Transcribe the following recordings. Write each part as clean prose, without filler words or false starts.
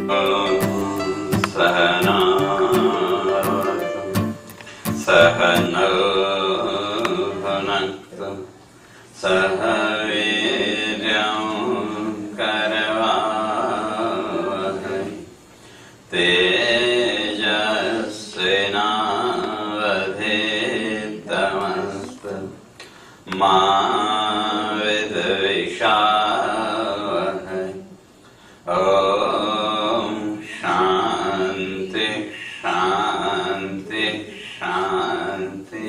सहना सहनौ भुनक्तु सह वीर्यं करवावहै तेजस्विनावधीतमस्तु मा विद्विषावहै। ओम शांति शांति शांति।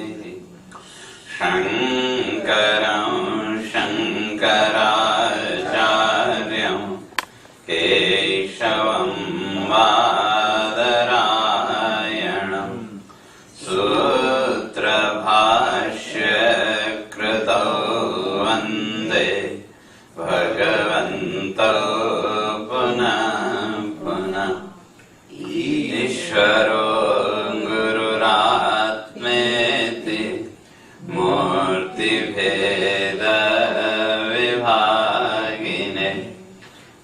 शंकरं शंकराचार्यं केशवं बादरायणं सूत्रभाष्यकृतौ वन्दे भगवन्तौ पुनः पुनः। ईश्वरो गुरुरात्मेति मूर्तिभेद विभागिने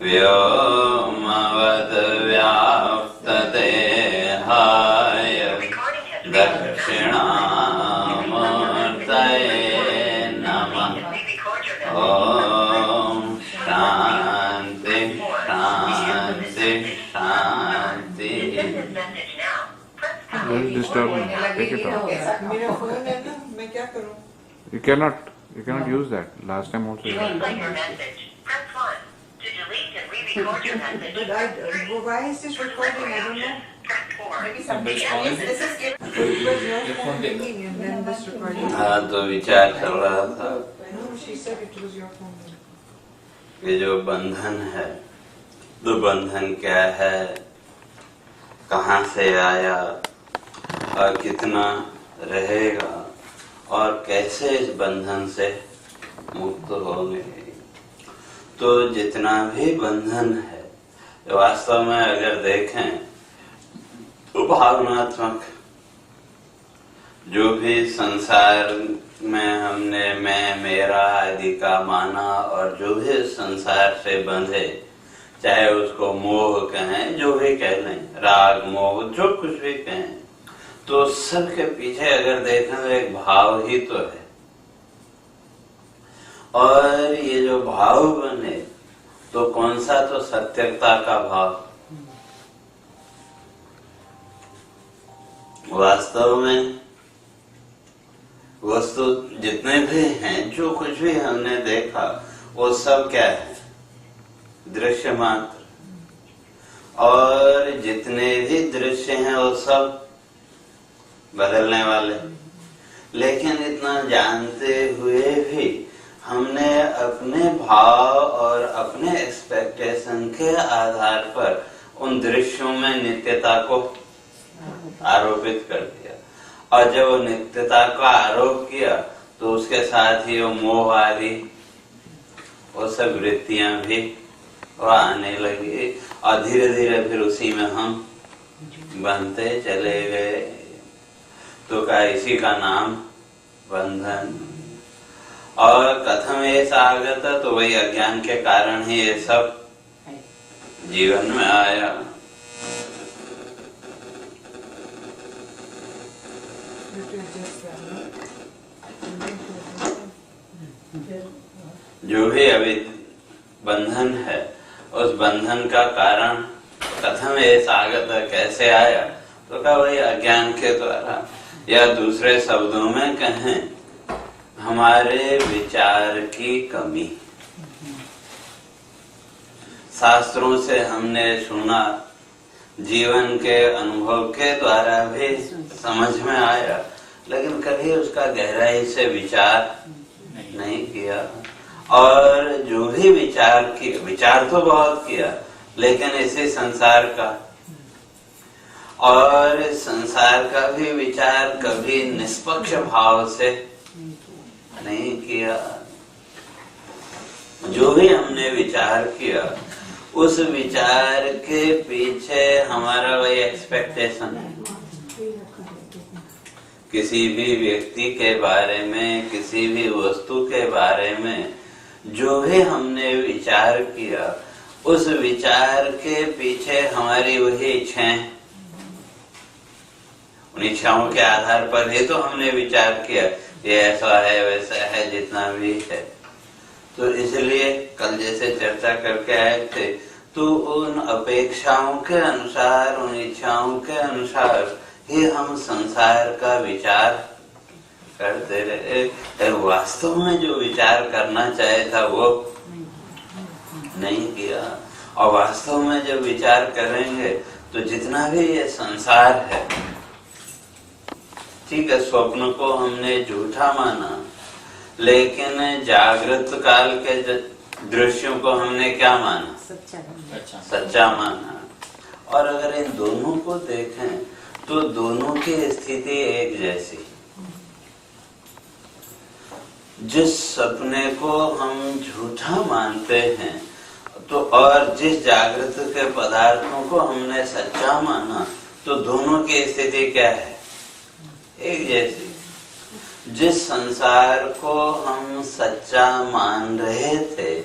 व्योमवद् व्याप्तदेहाय दक्षिणामूर्तये नमः। ओम शांति शांति शांति। Don't disturb me. Take it off. मेरा फोन है ना, मैं क्या करूं? You cannot use that. Last time also. But why is this recording? I don't know. Maybe something else. This is given. It was your phone ringing and then this recording. हाँ, तो विचार चल रहा था। No, she said it was your phone. ये जो बंधन है, तो बंधन क्या है, कहाँ से आया और कितना रहेगा और कैसे इस बंधन से मुक्त होंगे। तो जितना भी बंधन है वास्तव में अगर देखें तो भावनात्मक, जो भी संसार में हमने मैं मेरा आदि का माना और जो भी संसार से बंधे, चाहे उसको मोह कहें, जो भी कह लें, राग मोह जो कुछ भी कहें, तो सब के पीछे अगर देखें तो एक भाव ही तो है। और ये जो भाव बने तो कौन सा, तो सत्यता का भाव। वास्तव में वस्तु जितने भी हैं, जो कुछ भी हमने देखा, वो सब क्या है, दृश्य मात्र। और जितने भी दृश्य हैं वो सब बदलने वाले। लेकिन इतना जानते हुए भी हमने अपने भाव और अपने एक्सपेक्टेशन के आधार पर उन दृश्यों में नित्यता को आरोपित कर दिया। और जब वो नित्यता का आरोप किया तो उसके साथ ही वो मोह आदि वो सब वृत्तियां भी वो आने लगी और धीरे धीरे फिर उसी में हम बनते चले गए। तो क्या इसी का नाम बंधन। और कथम ये सागत, तो वही अज्ञान के कारण ही ये सब जीवन में आया। जो भी अभी बंधन है, उस बंधन का कारण कथम ये सागत, कैसे आया, तो क्या वही अज्ञान के द्वारा, या दूसरे शब्दों में कहें हमारे विचार की कमी। शास्त्रों से हमने सुना, जीवन के अनुभव के द्वारा भी समझ में आया, लेकिन कभी उसका गहराई से विचार नहीं किया। और जो भी विचार किया, विचार तो बहुत किया, लेकिन इसी संसार का, और संसार का भी विचार कभी निष्पक्ष भाव से नहीं किया। जो भी हमने विचार किया, उस विचार के पीछे हमारा वही एक्सपेक्टेशन है। किसी भी व्यक्ति के बारे में, किसी भी वस्तु के बारे में जो भी हमने विचार किया, उस विचार के पीछे हमारी वही इच्छाएं, उन इच्छाओं के आधार पर ही तो हमने विचार किया ये ऐसा है वैसा है जितना भी है। तो इसलिए कल जैसे चर्चा करके आए थे, तो उन अपेक्षाओं के अनुसार, उन इच्छाओं के अनुसार ही हम संसार का विचार करते रहे। वास्तव में जो विचार करना चाहे था वो नहीं किया। और वास्तव में जब विचार करेंगे तो जितना भी ये संसार है, ठीक है, स्वप्न को हमने झूठा माना, लेकिन जागृत काल के दृश्यों को हमने क्या माना? सच्चा माना। और अगर इन दोनों को देखें तो दोनों की स्थिति एक जैसी। जिस सपने को हम झूठा मानते हैं तो और जिस जागृत के पदार्थों को हमने सच्चा माना, तो दोनों की स्थिति क्या है? एक जैसी। जिस संसार को हम सच्चा मान रहे थे,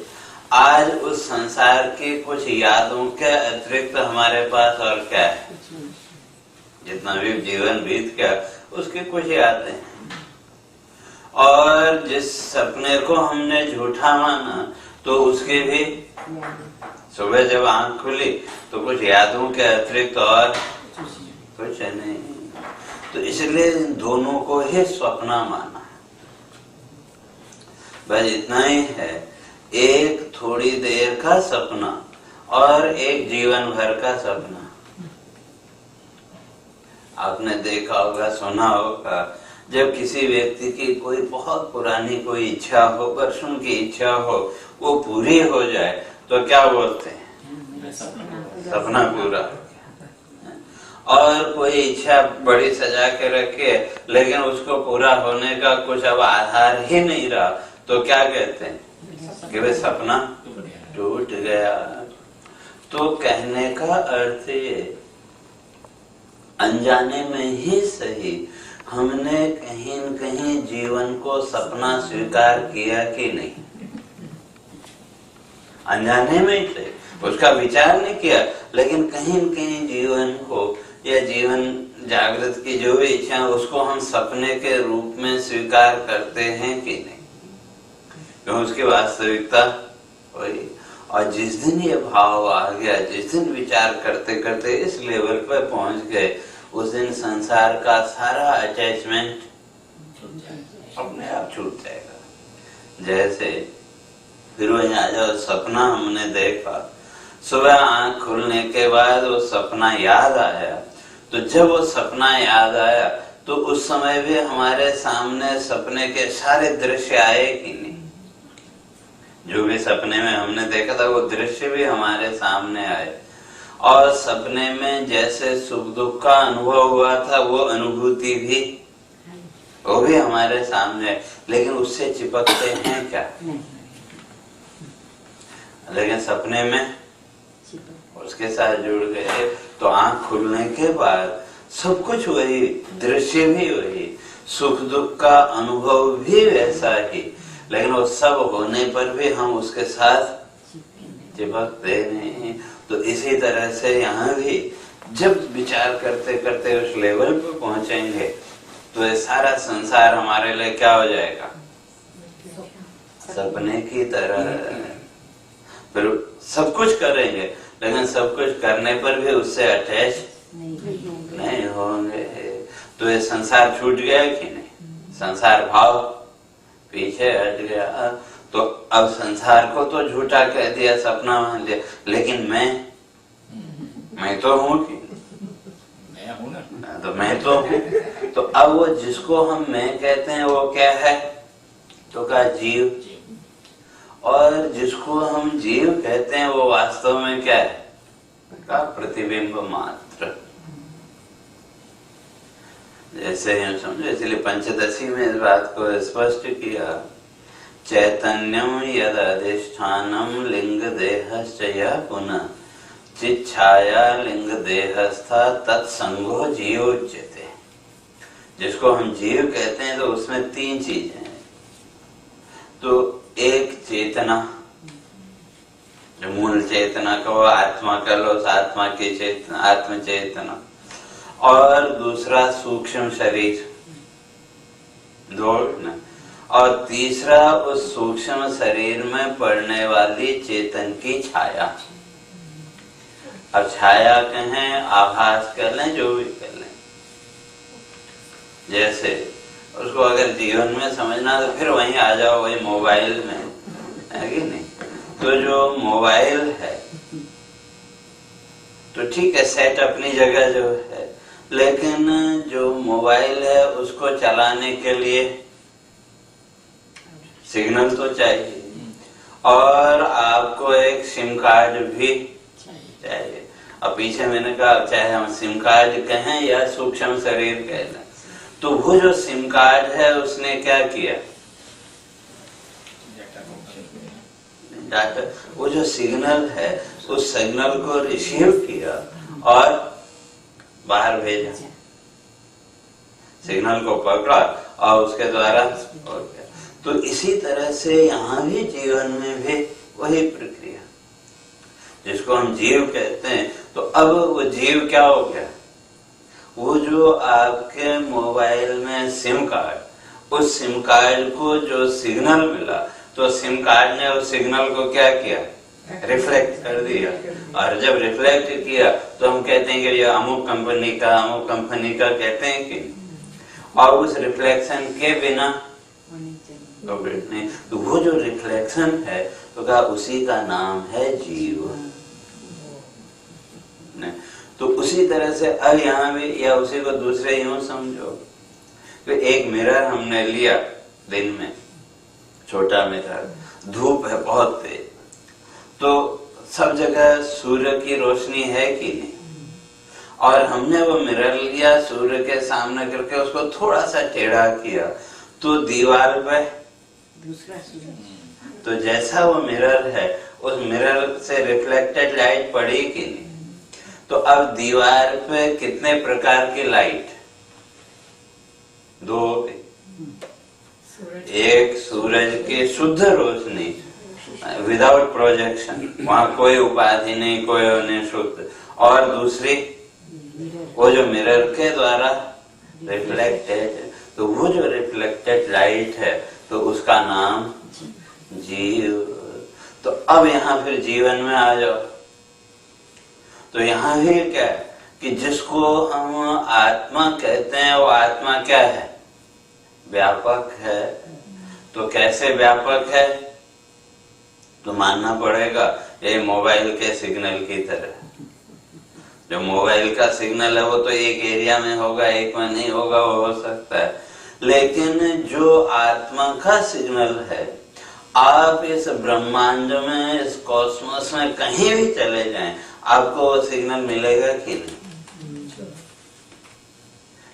आज उस संसार की कुछ यादों के अतिरिक्त हमारे पास और क्या है? जितना भी जीवन बीत गया उसकी कुछ यादें हैं। और जिस सपने को हमने झूठा माना तो उसके भी सुबह जब आंख खुली तो कुछ यादों के अतिरिक्त और कुछ नहीं। तो इसलिए इन दोनों को ही स्वप्न माना। बस इतना ही है, एक थोड़ी देर का सपना और एक जीवन भर का सपना। आपने देखा होगा, सुना होगा, जब किसी व्यक्ति की कोई बहुत पुरानी कोई इच्छा हो, वर्षों की इच्छा हो, वो पूरी हो जाए तो क्या बोलते हैं? सपना पूरा हो गया। और कोई इच्छा बड़ी सजा के रखे लेकिन उसको पूरा होने का कुछ अब आधार ही नहीं रहा, तो क्या कहते हैं? कि वे सपना टूट गया। तो कहने का अर्थ ये, अनजाने में ही सही हमने कहीं न कहीं जीवन को सपना स्वीकार किया कि नहीं? अनजाने में ही सही, उसका विचार नहीं किया, लेकिन कहीं न कहीं जीवन को या जीवन जागृत की जो भी इच्छा है उसको हम सपने के रूप में स्वीकार करते हैं कि नहीं? क्यों? उसकी वास्तविकता वही। और जिस दिन ये भाव आ गया, जिस दिन विचार करते करते इस लेवल पर पहुंच गए, उस दिन संसार का सारा अटैचमेंट अपने आप छूट जाएगा। जैसे फिर वही आ जाओ, सपना हमने देखा, सुबह आंख खुलने के बाद वो सपना याद आया, तो जब वो सपना याद आया तो उस समय भी हमारे सामने सपने के सारे दृश्य आए कि नहीं? जो भी सपने में हमने देखा था वो दृश्य भी हमारे सामने आए। और सपने में जैसे सुख दुख का अनुभव हुआ था वो अनुभूति भी, वो भी हमारे सामने, लेकिन उससे चिपकते हैं क्या? लेकिन सपने में उसके साथ जुड़ गए। तो आंख खुलने के बाद सब कुछ वही, दृश्य भी वही, सुख दुख का अनुभव भी वैसा ही, लेकिन वो सब होने पर भी हम उसके साथ चिपकते नहीं। तो इसी तरह से यहाँ भी जब विचार करते करते उस लेवल पर पहुंचेंगे तो ये सारा संसार हमारे लिए क्या हो जाएगा? सपने की तरह। फिर सब कुछ करेंगे लेकिन सब कुछ करने पर भी उससे अटैच नहीं होंगे। तो ये संसार छूट गया कि नहीं? संसार भाव पीछे हट गया। तो अब संसार को तो झूठा कह दिया, सपना मान लिया, लेकिन मैं तो हूँ कि मैं हूँ ना, तो मैं तो हूँ। तो अब वो जिसको हम मैं कहते हैं वो क्या है? तो का जीव। और जिसको हम जीव कहते हैं वो वास्तव में क्या है? का प्रतिबिंब मात्र। जैसे हम समझो, इसलिए पंचदशी में इस बात को स्पष्ट किया, चैतन्यम यद अधिष्ठानम लिंग देहश्चय पुनः चिच्छाया लिंग देहस्था तत्संगो जीवोच्यते। जिसको हम जीव कहते हैं तो उसमें तीन चीजें हैं। तो एक चेतना, जो मूल चेतना को आत्मा का लो, आत्मा की चेतना, आत्म चेतना, और दूसरा सूक्ष्म शरीर, दो न, और तीसरा उस सूक्ष्म शरीर में पड़ने वाली चेतन की छाया। अब छाया कहें, आभास कर लें, जो भी कर लें। जैसे उसको अगर जीवन में समझना तो फिर वहीं आ जाओ, वही मोबाइल में, है कि नहीं? तो जो मोबाइल है तो ठीक है, सेट अपनी जगह जो है, लेकिन जो मोबाइल है उसको चलाने के लिए सिग्नल तो चाहिए, और आपको एक सिम कार्ड भी चाहिए। अब पीछे मैंने कहा चाहे हम सिम कार्ड कहें या सूक्ष्म शरीर कह लें, तो वो जो सिम कार्ड है उसने क्या किया, डाटा, वो जो सिग्नल है उस सिग्नल को रिसीव किया और बाहर भेजा, सिग्नल को पकड़ा और उसके द्वारा हो गया। तो इसी तरह से यहाँ भी जीवन में भी वही प्रक्रिया, जिसको हम जीव कहते हैं। तो अब वो जीव क्या हो गया, वो जो आपके मोबाइल में सिम कार्ड, उस सिम कार्ड को जो सिग्नल मिला, तो सिम कार्ड ने उस सिग्नल को क्या किया, रिफ्लेक्ट कर दिया। और जब रिफ्लेक्ट किया तो हम कहते हैं कि ये अमुक कंपनी का कहते हैं कि, और उस रिफ्लेक्शन के बिना तो नहीं। तो वो जो रिफ्लेक्शन है तो क्या, उसी का नाम है जीव। नहीं तो उसी तरह से अब यहाँ भी, या उसी को दूसरे यूं समझो कि एक मिरर हमने लिया दिन में, छोटा मिरर, धूप है बहुत तेज, तो सब जगह सूर्य की रोशनी है कि नहीं, और हमने वो मिरर लिया, सूर्य के सामने करके उसको थोड़ा सा टेढ़ा किया, तो दीवार पे दूसरा सूर्य, तो जैसा वो मिरर है उस मिरर से रिफ्लेक्टेड लाइट पड़ी कि नहीं। तो अब दीवार पे कितने प्रकार की लाइट, दो, एक सूरज की शुद्ध रोशनी विदाउट प्रोजेक्शन, वहां कोई उपाधि नहीं, कोई नहीं, शुद्ध, और दूसरी वो जो मिरर के द्वारा रिफ्लेक्टेड, तो वो जो रिफ्लेक्टेड लाइट है तो उसका नाम जीव। तो अब यहाँ फिर जीवन में आ जाओ, तो यहाँ भी क्या है कि जिसको हम आत्मा कहते हैं वो आत्मा क्या है, व्यापक है। तो कैसे व्यापक है, तो मानना पड़ेगा ये मोबाइल के सिग्नल की तरह। जो मोबाइल का सिग्नल है वो तो एक एरिया में होगा, एक में नहीं होगा, वो हो सकता है, लेकिन जो आत्मा का सिग्नल है, आप इस ब्रह्मांड में, इस कॉस्मोस में कहीं भी चले जाएं, आपको वो सिग्नल मिलेगा कि नहीं।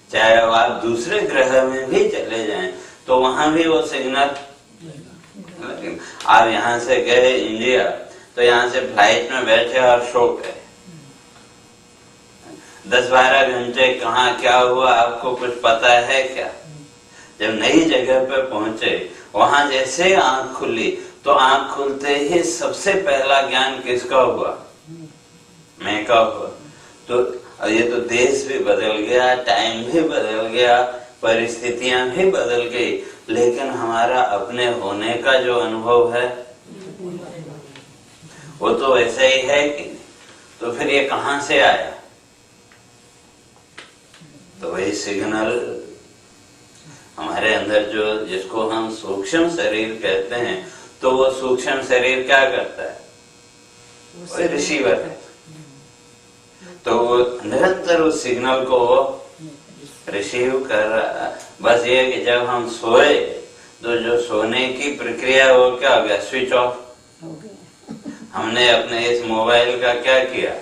चाहे आप दूसरे ग्रह में भी चले जाएं तो वहां भी वो सिग्नल, लेकिन आप यहाँ से गए इंडिया, तो यहाँ से फ्लाइट में बैठे और शो गए, 10-12 घंटे कहाँ क्या हुआ आपको कुछ पता है क्या। जब नई जगह पे पहुंचे, वहां जैसे आंख खुली, तो आंख खुलते ही सबसे पहला ज्ञान किसका हुआ, मैं का हुआ। तो ये तो देश भी बदल गया, टाइम भी बदल गया, परिस्थितियां भी बदल गई, लेकिन हमारा अपने होने का जो अनुभव है वो तो वैसा ही है कि नहीं। तो फिर ये कहां से आया, तो वही सिग्नल हमारे अंदर जो, जिसको हम सूक्ष्म शरीर कहते हैं, तो वो सूक्ष्म शरीर क्या करता है, वो रिसीवर है। तो वो निरंतर उस सिग्नल को रिसीव कर रहा है। बस ये कि जब हम सोए तो जो सोने की प्रक्रिया वो क्या हो गया, स्विच ऑफ। हमने अपने इस मोबाइल का क्या किया,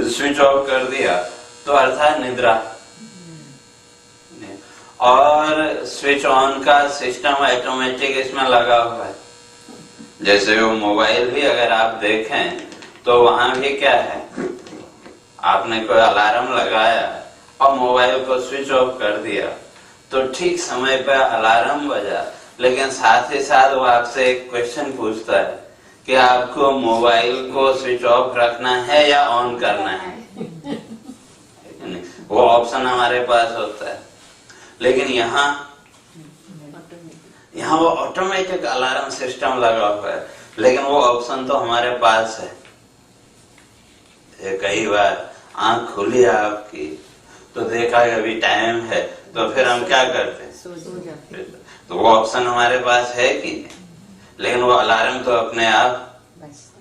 स्विच ऑफ कर दिया, तो अर्थात निद्रा। और स्विच ऑन का सिस्टम ऑटोमेटिक इसमें लगा हुआ है। जैसे वो मोबाइल भी अगर आप देखें तो वहां भी क्या है, आपने कोई अलार्म लगाया और मोबाइल को स्विच ऑफ कर दिया, तो ठीक समय पर अलार्म बजा, लेकिन साथ ही साथ वो आपसे एक क्वेश्चन पूछता है कि आपको मोबाइल को स्विच ऑफ रखना है या ऑन करना है। वो ऑप्शन हमारे पास होता है, लेकिन यहाँ वो ऑटोमेटिक अलार्म सिस्टम लगा हुआ है, लेकिन वो ऑप्शन तो हमारे पास है। कई बार आंख खुली आपकी तो देखा कि अभी टाइम है, तो फिर हम क्या करते हैं, तो वो ऑप्शन हमारे पास है कि नहीं, लेकिन वो अलार्म तो अपने आप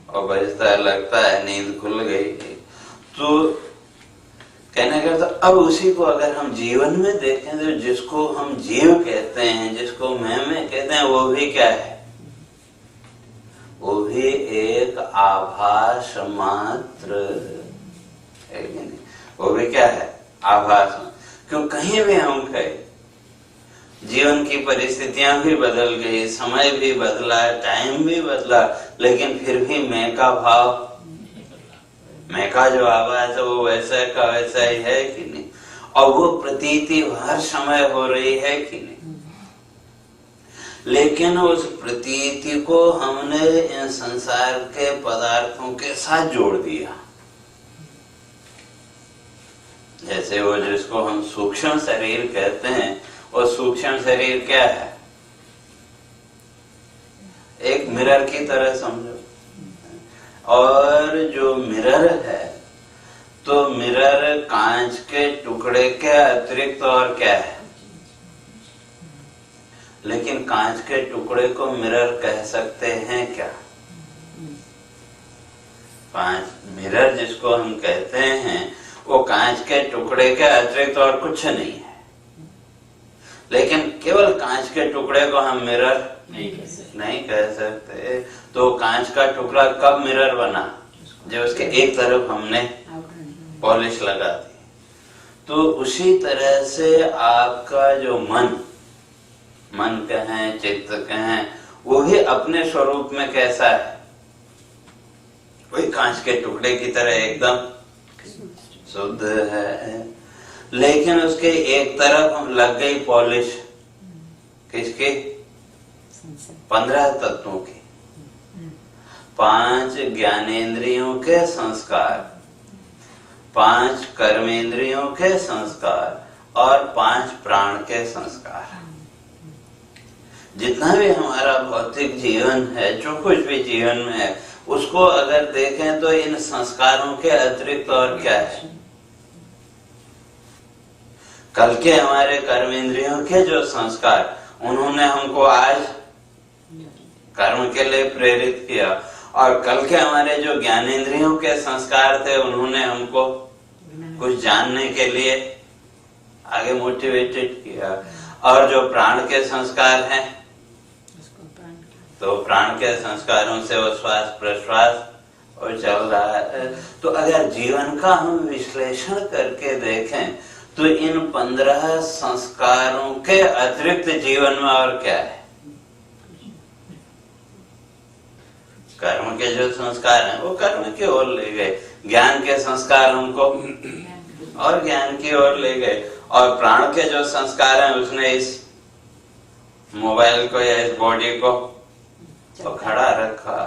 और बजता है, लगता है नींद खुल गई। तो कहने का तो अब उसी को अगर हम जीवन में देखें तो जिसको हम जीव कहते हैं, जिसको मैं कहते हैं, वो भी क्या है, वो भी एक आभास मात्र है कि नहीं? वो भी क्या है, आभास। क्यों कहीं भी हम कहें, जीवन की परिस्थितियां भी बदल गई, समय भी बदला, टाइम भी बदला, लेकिन फिर भी मैं का भाव, मैं का जो आवाज है वो वैसा का वैसा ही है कि नहीं, और वो प्रतीति हर समय हो रही है कि नहीं। लेकिन उस प्रतीति को हमने इन संसार के पदार्थों के साथ जोड़ दिया। जैसे वो जिसको हम सूक्ष्म शरीर कहते हैं, वो सूक्ष्म शरीर क्या है, एक मिरर की तरह समझो। और जो मिरर है, तो मिरर कांच के टुकड़े के अतिरिक्त और क्या है, लेकिन कांच के टुकड़े को मिरर कह सकते हैं क्या? मिरर जिसको हम कहते हैं वो कांच के टुकड़े के अतिरिक्त और कुछ नहीं है, लेकिन केवल कांच के टुकड़े को हम मिरर नहीं कह सकते। तो कांच का टुकड़ा कब मिरर बना, जब उसके एक तरफ हमने पॉलिश लगा दी। तो उसी तरह से आपका जो मन कहें, चित्त कहें, वो भी अपने स्वरूप में कैसा है, वही कांच के टुकड़े की तरह एकदम शुद्ध है। लेकिन उसके एक तरफ लग गई पॉलिश, किसकी? 15 तत्वों की, 5 ज्ञानेंद्रियों के संस्कार, 5 कर्मेंद्रियों के संस्कार और 5 प्राण के संस्कार। जितना भी हमारा भौतिक जीवन है, जो कुछ भी जीवन में है, उसको अगर देखें तो इन संस्कारों के अतिरिक्त और क्या है, कल के हमारे कर्मेंद्रियों के जो संस्कार, उन्होंने हमको आज कर्म के लिए प्रेरित किया, और कल के हमारे जो ज्ञानेंद्रियों के संस्कार थे, उन्होंने हमको कुछ जानने के लिए आगे मोटिवेटेड किया। और जो प्राण के संस्कार हैं, तो प्राण के संस्कारों से वो श्वास प्रश्वास और चल रहा है। तो अगर जीवन का हम विश्लेषण करके देखें तो इन 15 संस्कारों के अतिरिक्त जीवन में और क्या है, कर्म के जो संस्कार हैं वो कर्म की ओर ले गए, ज्ञान के संस्कार हमको और ज्ञान की ओर ले गए, और प्राण के जो संस्कार हैं उसने इस मोबाइल को या इस बॉडी को तो खड़ा रखा।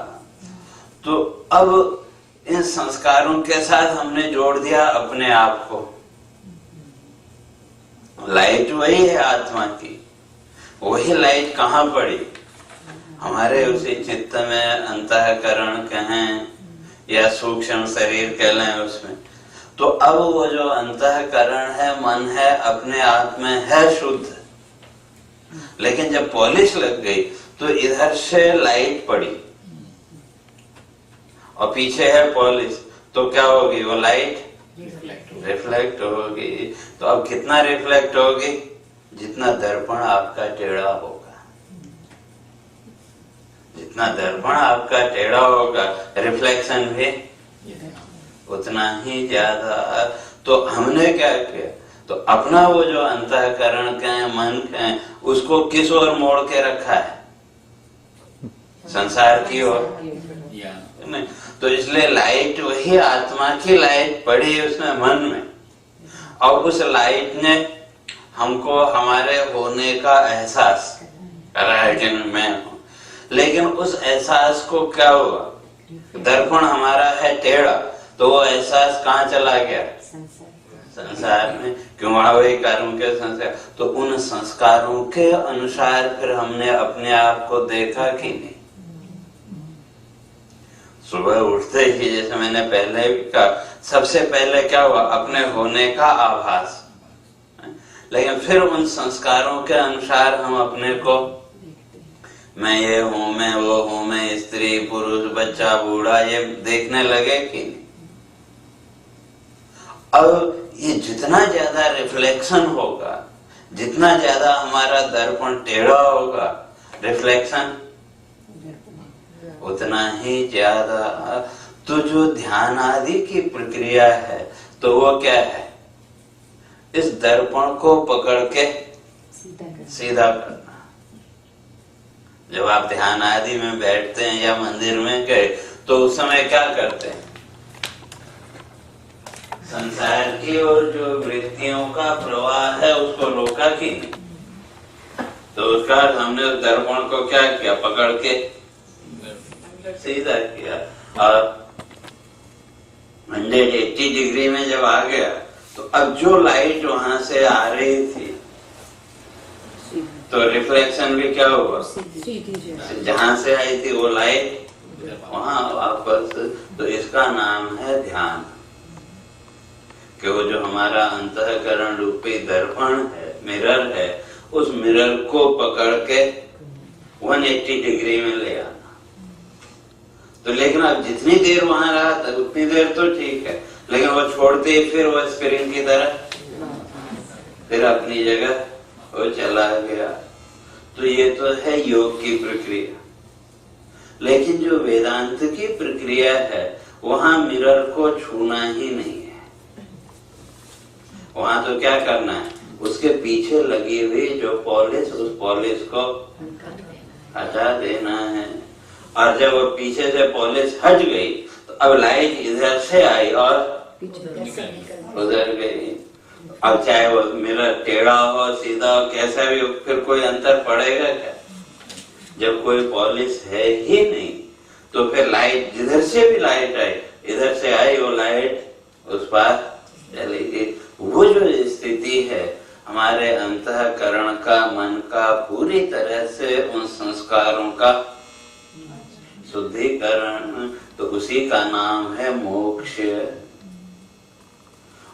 तो अब इन संस्कारों के साथ हमने जोड़ दिया अपने आप को। लाइट वही है आत्मा की, वही लाइट कहाँ पड़ी, हमारे उसी चित्त में, अंतःकरण कहें या सूक्ष्म शरीर कह लें उसमें। तो अब वो जो अंतःकरण है, मन है, अपने आप में है शुद्ध, लेकिन जब पॉलिश लग गई तो इधर से लाइट पड़ी और पीछे है पॉलिश, तो क्या होगी, वो लाइट रिफ्लेक्ट होगी। तो अब कितना रिफ्लेक्ट होगी, जितना दर्पण आपका टेढ़ा होगा, जितना दर्पण आपका टेढ़ा होगा, रिफ्लेक्शन भी उतना ही ज्यादा। तो हमने क्या किया, तो अपना वो जो अंतःकरण का मन का उसको किस ओर मोड़ के रखा है, संसार की ओर। तो इसलिए लाइट वही आत्मा की लाइट पड़ी उसमें मन में, और उस लाइट ने हमको हमारे होने का एहसास करा है कि मैं हूं। लेकिन उस एहसास को क्या हुआ, दर्पण हमारा है टेढ़ा, तो वो एहसास कहाँ चला गया, संसार में। क्यों वही कर्म के संस्कार, तो उन संस्कारों के अनुसार फिर हमने अपने आप को देखा कि नहीं। सुबह उठते ही, जैसे मैंने पहले भी कहा, सबसे पहले क्या हुआ, अपने होने का आभास, लेकिन फिर उन संस्कारों के अनुसार हम अपने को, मैं ये हूं, मैं वो हूं, मैं स्त्री पुरुष बच्चा बूढ़ा, ये देखने लगे कि नहीं। अब ये जितना ज्यादा रिफ्लेक्शन होगा, जितना ज्यादा हमारा दर्पण टेढ़ा होगा, रिफ्लेक्शन उतना ही ज्यादा। तो जो ध्यान आदि की प्रक्रिया है, तो वो क्या है, इस दर्पण को पकड़ के सीधा करना। जब आप ध्यान आदि में बैठते हैं या मंदिर में गए, तो उस समय क्या करते हैं, संसार की और जो वृत्तियों का प्रवाह है उसको रोका कि नहीं। तो उसका हमने उस दर्पण को क्या किया, पकड़ के सीधा किया। और 180 डिग्री में जब आ गया, तो अब जो लाइट वहां से आ रही थी, तो रिफ्लेक्शन भी क्या हुआ, जहां से आई थी वो लाइट वहां वापस। तो इसका नाम है ध्यान, कि वो जो हमारा अंतःकरण रूपी दर्पण है, मिरर है, उस मिरर को पकड़ के 180 डिग्री में ले आना। तो लेकिन अब जितनी देर वहां रहा था उतनी देर तो ठीक है, लेकिन वो छोड़ते ही फिर वो स्प्रिंग की तरह फिर अपनी जगह वो चला गया। तो ये तो है योग की प्रक्रिया। लेकिन जो वेदांत की प्रक्रिया है, वहां मिरर को छूना ही नहीं है। वहां तो क्या करना है, उसके पीछे लगी हुई जो पॉलिश, उस पॉलिश को हटा देना है। और जब वो पीछे से पॉलिश हट गई, तो अब लाइट इधर से आई और उधर गई। अब चाहे वो मिरर टेढ़ा हो, सीधा हो, कैसा भी हो, फिर कोई अंतर पड़ेगा क्या? जब कोई पॉलिश है ही नहीं, तो फिर लाइट जिधर से भी लाइट आई, इधर से आई वो लाइट उस पार चलेगी। वो जो स्थिति है हमारे अंतःकरण का, मन का, पूरी तरह से उन संस्कारों का शुद्धिकरण, तो उसी का नाम है मोक्ष।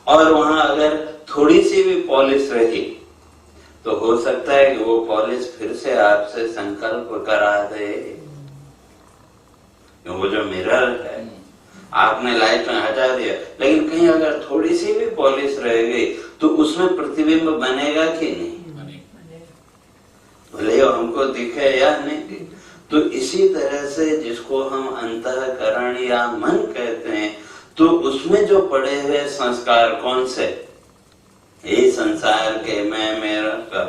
और वहां अगर थोड़ी सी भी पॉलिश रही, तो हो सकता है कि वो पॉलिश फिर से आपसे संकल्प करा दे। वो जो मिरर है, आपने लाइट में हटा दिया, लेकिन कहीं अगर थोड़ी सी भी पॉलिश रह गई, तो उसमें प्रतिबिंब बनेगा कि नहीं? भले हमको दिखे या नहीं। तो इसी तरह से जिसको हम अंतःकरण या मन कहते हैं, तो उसमें जो पड़े हुए संस्कार कौन से, ये संसार के, मैं, मेरा का,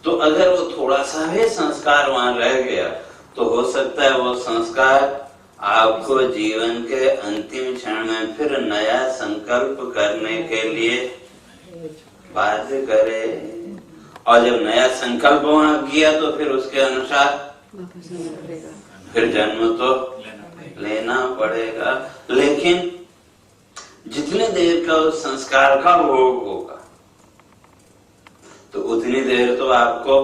तो अगर वो थोड़ा सा भी संस्कार वहां रह गया, तो हो सकता है वो संस्कार आपको जीवन के अंतिम क्षण में फिर नया संकल्प करने के लिए बाध्य करे। और जब नया संकल्प वहां किया, तो फिर उसके अनुसार फिर जन्म तो लेना पड़ेगा। लेकिन जितनी देर का उस संस्कार का भोग होगा, तो उतनी देर तो आपको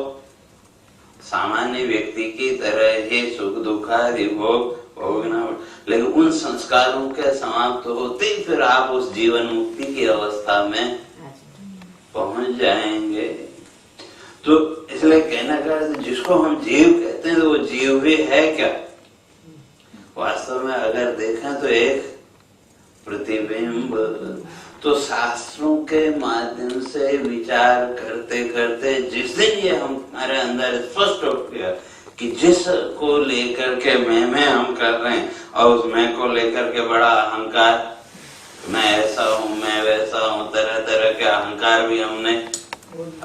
सामान्य व्यक्ति की तरह ही सुख दुखादि भोग भोगना। लेकिन उन संस्कारों के समाप्त होते ही फिर आप उस जीवन मुक्ति की अवस्था में पहुंच जाएंगे। तो इसलिए कहना का जिसको हम जीव कहते हैं, तो वो जीव भी है क्या? वास्तव में अगर देखें तो एक प्रतिबिंब। तो शास्त्रों के माध्यम से विचार करते करते जिस दिन ये हमारे अंदर स्पष्ट हो गया कि जिस को लेकर के मैं हम कर रहे हैं, और उस मैं को लेकर के बड़ा अहंकार, मैं ऐसा हूँ, मैं वैसा हूँ, तरह तरह के अहंकार भी हमने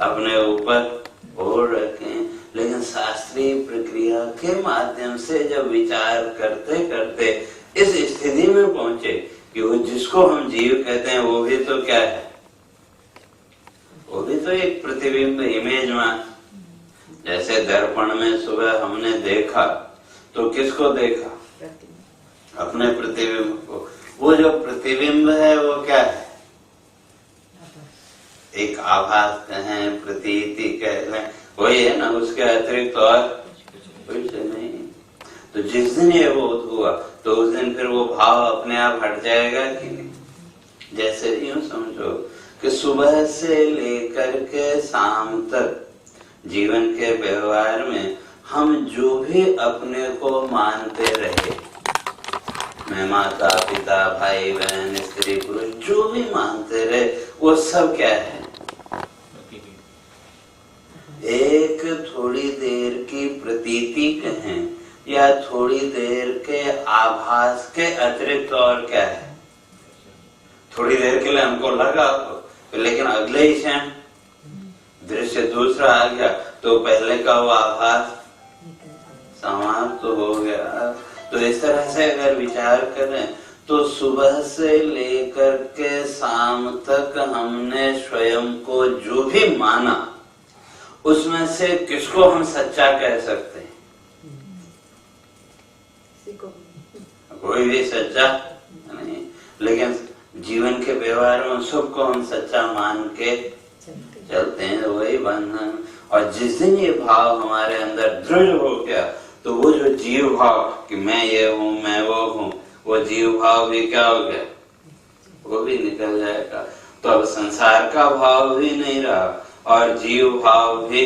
अपने ऊपर ओढ़ रखे हैं। लेकिन शास्त्रीय प्रक्रिया के माध्यम से जब विचार करते करते इस स्थिति में पहुंचे कि वो जिसको हम जीव कहते हैं, वो भी तो क्या है, वो भी तो एक प्रतिबिंब, इमेज में। जैसे दर्पण में सुबह हमने देखा, तो किसको देखा? अपने प्रतिबिंब को। वो जो प्रतिबिंब है वो क्या है? एक आभास कहें, प्रतीति कहें, वही है ना, उसके अतिरिक्त और कुछ नहीं। तो जिस दिन ये बोध हुआ तो उस दिन फिर वो भाव अपने आप हट जाएगा कि नहीं? जैसे यूं समझो कि सुबह से लेकर के शाम तक जीवन के व्यवहार में हम जो भी अपने को मानते रहे, मैं माता पिता भाई बहन स्त्री पुरुष जो भी मानते रहे, वो सब क्या है? एक थोड़ी देर की प्रतीति कहें या थोड़ी देर के आभास के अतिरिक्त और क्या है? थोड़ी देर के लिए हमको लगा तो, लेकिन अगले ही क्षण दृश्य दूसरा आ गया तो पहले का वो आभास समाप्त तो हो गया। तो इस तरह से अगर विचार करें तो सुबह से लेकर के शाम तक हमने स्वयं को जो भी माना, उसमें से किसको हम सच्चा कह सकते हैं? कोई भी सच्चा नहीं, लेकिन जीवन के व्यवहार में सबको हम सच्चा मान के चलते हैं, वही बंधन। और जिस दिन ये भाव हमारे अंदर दृढ़ हो गया तो वो जो जीव भाव कि मैं ये हूँ मैं वो हूँ, वो जीव भाव भी क्या हो गया? वो भी निकल जाएगा। तो अब संसार का भाव भी नहीं रहा और जीव भाव भी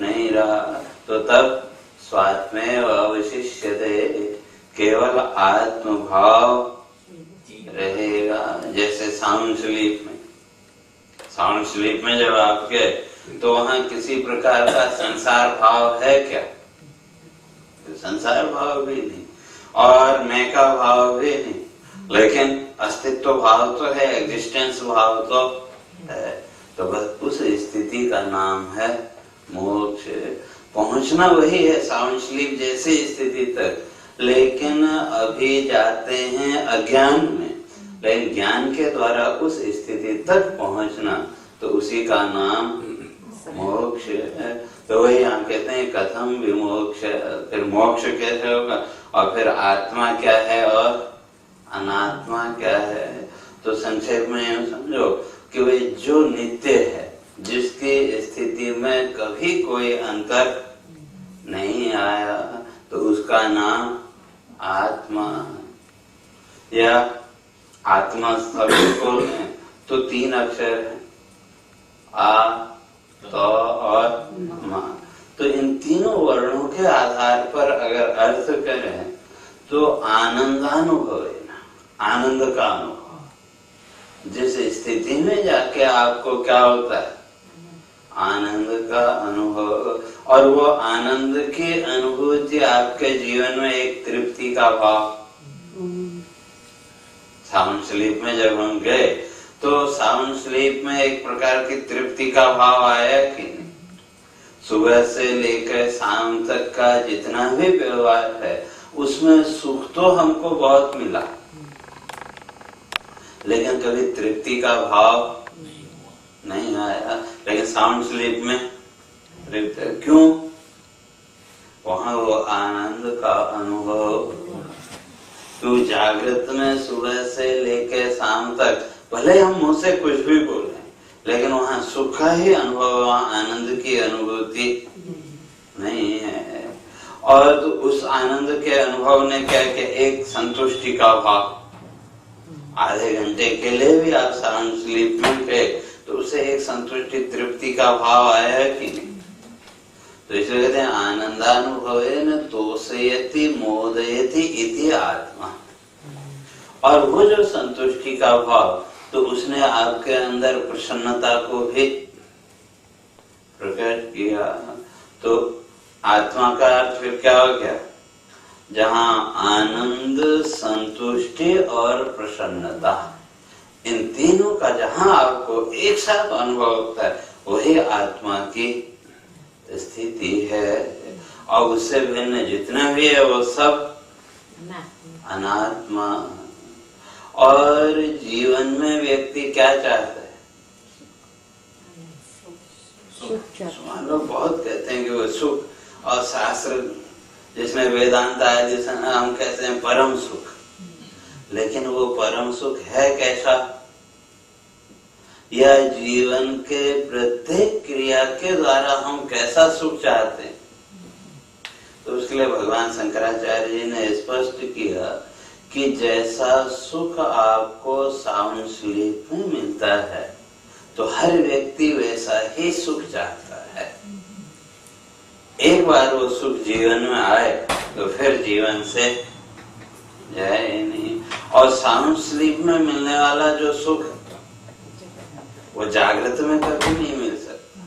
नहीं रहा, तो तब स्वात्मेव अवशिष्यते, केवल आत्म भाव रहेगा। जैसे साउंड स्लीप में जब आप गए तो वहां किसी प्रकार का संसार भाव है क्या? संसार भाव भी नहीं और मैं का भाव भी नहीं, लेकिन अस्तित्व भाव तो है, एग्जिस्टेंस भाव तो है। तो बस उस स्थिति का नाम है मोक्ष। पहुंचना वही है साउंड स्लीप जैसी स्थिति तक, लेकिन अभी जाते हैं अज्ञान में, लेकिन ज्ञान के द्वारा उस स्थिति तक पहुंचना, तो उसी का नाम मोक्ष है। तो वही हम कहते हैं कथम विमोक्ष, फिर मोक्ष कैसे होगा, और फिर आत्मा क्या है और अनात्मा क्या है। तो संक्षेप में यूं समझो कि वे जो नित्य है, जिसकी स्थिति में कभी कोई अंतर नहीं आया, तो उसका नाम आत्मा। या आत्मा शब्द को तो 3 अक्षर है, आ, तो और मा। तो इन तीनों वर्णों के आधार पर अगर अर्थ करें तो आनंदानुभव है ना, आनंद का अनुभव। जिस स्थिति में जाके आपको क्या होता है? आनंद का अनुभव। और वो आनंद की अनुभूति आपके जीवन में एक तृप्ति का भाव। साउंड स्लीप में जब हम गए तो साउंड स्लीप में एक प्रकार की तृप्ति का भाव आया कि नहीं? सुबह से लेकर शाम तक का जितना भी व्यवहार है उसमें सुख तो हमको बहुत मिला, लेकिन कभी तृप्ति का भाव नहीं आया। लेकिन साउंड स्लीप में तृप्ति क्यों? वहां वो आनंद का अनुभव। तो जागृत में सुबह से लेकर शाम तक भले हम मुंह से कुछ भी बोले, लेकिन वहां सुख का ही अनुभव, वहां आनंद की अनुभूति नहीं है। और तो उस आनंद के अनुभव ने क्या किया? एक संतुष्टि का भाव। आधे घंटे के लिए भी आप साउंड स्लीप में गए तो उसे एक संतुष्टि तृप्ति का भाव आया है कि नहीं? तो इसलिए कहते हैं आनंदानुभवेन तोषयति मोदयति इति आत्मा। और वो जो संतुष्टि का भाव, तो उसने आपके अंदर प्रसन्नता को भी प्रकट किया। तो आत्मा का अर्थ फिर क्या हो गया? जहां आनंद, संतुष्टि और प्रसन्नता, इन तीनों का जहां आपको एक साथ अनुभव होता है, वही आत्मा की स्थिति है। और उससे भिन्न जितना भी है वो सब अनात्मा। और जीवन में व्यक्ति क्या चाहता है? लोग बहुत कहते हैं कि वो सुख, और शास्त्र जिसमें वेदांत आदि से हम कहते हैं परम सुख। लेकिन वो परम सुख है कैसा? या जीवन के प्रत्येक क्रिया के द्वारा हम कैसा सुख चाहते हैं? तो उसके लिए भगवान शंकराचार्य जी ने स्पष्ट किया कि जैसा सुख आपको साउंड स्लीप में मिलता है तो हर व्यक्ति वैसा ही सुख चाहता है। एक बार वो सुख जीवन में आए तो फिर जीवन से जाए ही नहीं। और साउंड स्लीप में मिलने वाला जो सुख वो जागृत में कभी नहीं मिल सकता।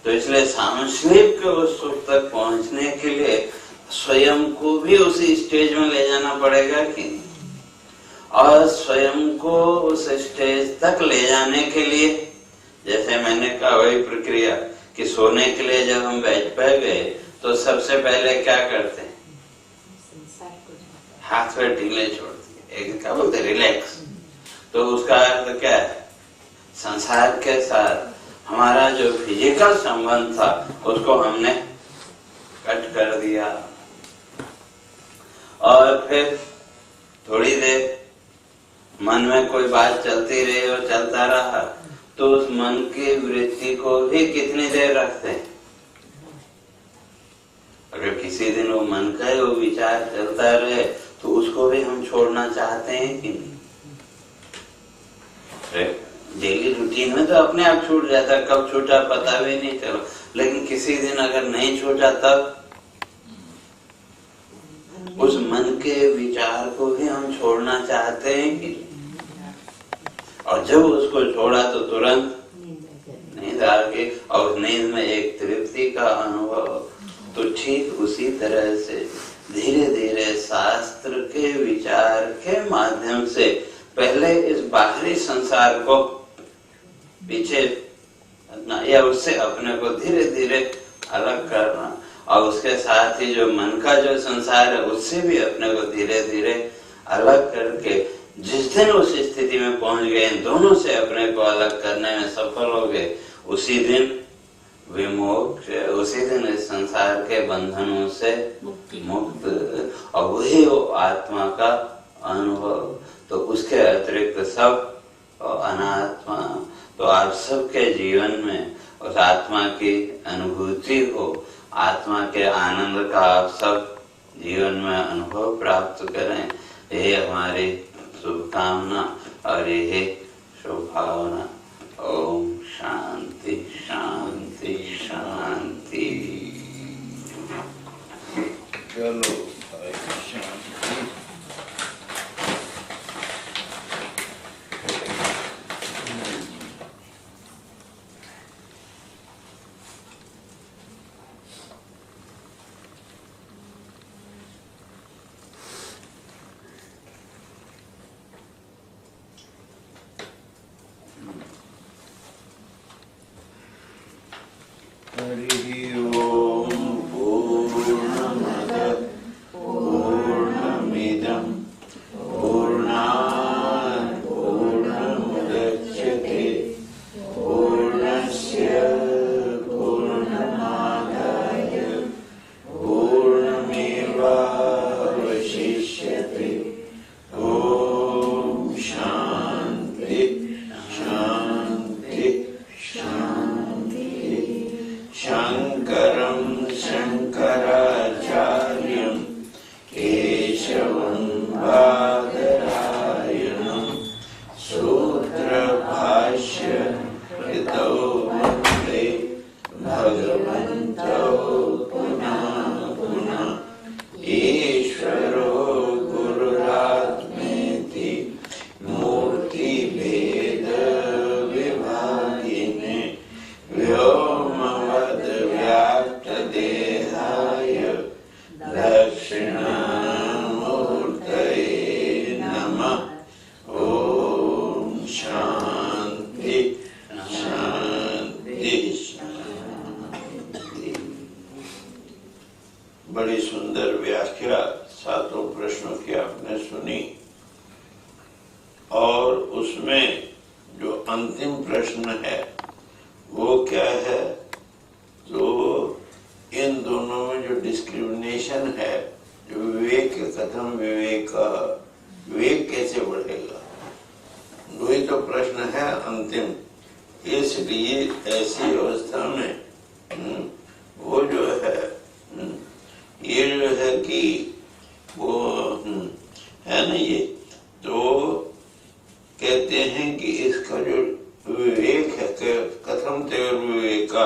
तो इसलिए साउंड स्लीप के उस सुख तक पहुंचने के लिए स्वयं को भी उसी स्टेज में ले जाना पड़ेगा कि नहीं? और स्वयं को उस स्टेज तक ले जाने के लिए, जैसे मैंने कहा वही प्रक्रिया कि सोने के लिए जब हम बेड पर गए तो सबसे पहले क्या करते हैं? हाथ पे ढीले छोड़ दिए, एक क्या बोलते रिलैक्स। तो उसका अर्थ क्या है? संसार के साथ हमारा जो फिजिकल संबंध था उसको हमने कट कर दिया। और फिर थोड़ी देर मन में कोई बात चलती रही और चलता रहा तो उस मन की वृत्ति को भी कितनी देर रखते हैं? अगर किसी दिन वो मन का वो विचार चलता रहे तो उसको भी हम छोड़ना चाहते हैं कि नहीं? डेली रूटीन में तो अपने आप छूट जाता, कब छूटा पता भी नहीं चला। लेकिन किसी दिन अगर नहीं छूटा तब उस मन के विचार को भी हम छोड़ना चाहते हैं कि? और जब उसको छोड़ा तो तुरंत नींद आ गई और नींद में एक तृप्ति का अनुभव। तो ठीक उसी तरह से धीरे धीरे शास्त्र के विचार के माध्यम से पहले इस बाहरी संसार को पीछे या उससे अपने को धीरे धीरे अलग करना, और उसके साथ ही जो मन का जो संसार है उससे भी अपने को धीरे धीरे अलग करके जिस दिन उस स्थिति में पहुंच गए, इन दोनों से अपने को अलग करने में सफल हो गए, उसी दिन विमोक्ष, उसी दिन इस संसार के बंधनों से मुक्त, और वही वो आत्मा का अनुभव। तो उसके अतिरिक्त सब अनात्मा। तो आप सबके जीवन में उस आत्मा की अनुभूति हो, आत्मा के आनंद का आप सब जीवन में अनुभव प्राप्त करें, यही हमारी शुभकामना और यही शुभभावना। ओम शांति शांति शांति। चलो बड़ी सुंदर व्याख्या सातों प्रश्नों की आपने सुनी, और उसमें जो अंतिम प्रश्न है वो क्या है? तो इन दोनों में जो डिस्क्रिमिनेशन कथम विवेक, विवेक कैसे बढ़ेगा, वही तो प्रश्न है अंतिम। इसलिए ऐसी अवस्था में वो जो है ये जो है कि वो है ना, ये तो कहते हैं कि इसका जो विवेक है, कथम तेर विवेका,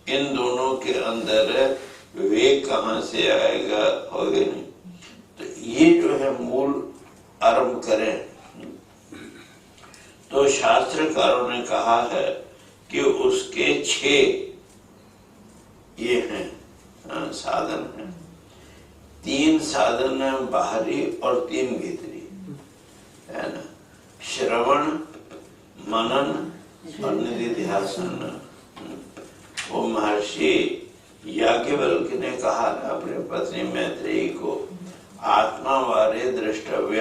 इन दोनों के अंदर विवेक कहाँ से आएगा, होगा नहीं। तो ये जो है मूल आरंभ करें तो शास्त्रकारों ने कहा है कि उसके 6 ये हैं साधन हैं। 3 साधन है बाहरी और 3 भीतरी, है ना, श्रवण, मनन और निधिध्यासन। वो महर्षि याज्ञवल्क्य ने कहा था अपने पत्नी मैत्रेयी को, आत्मा वारे द्रष्टव्य,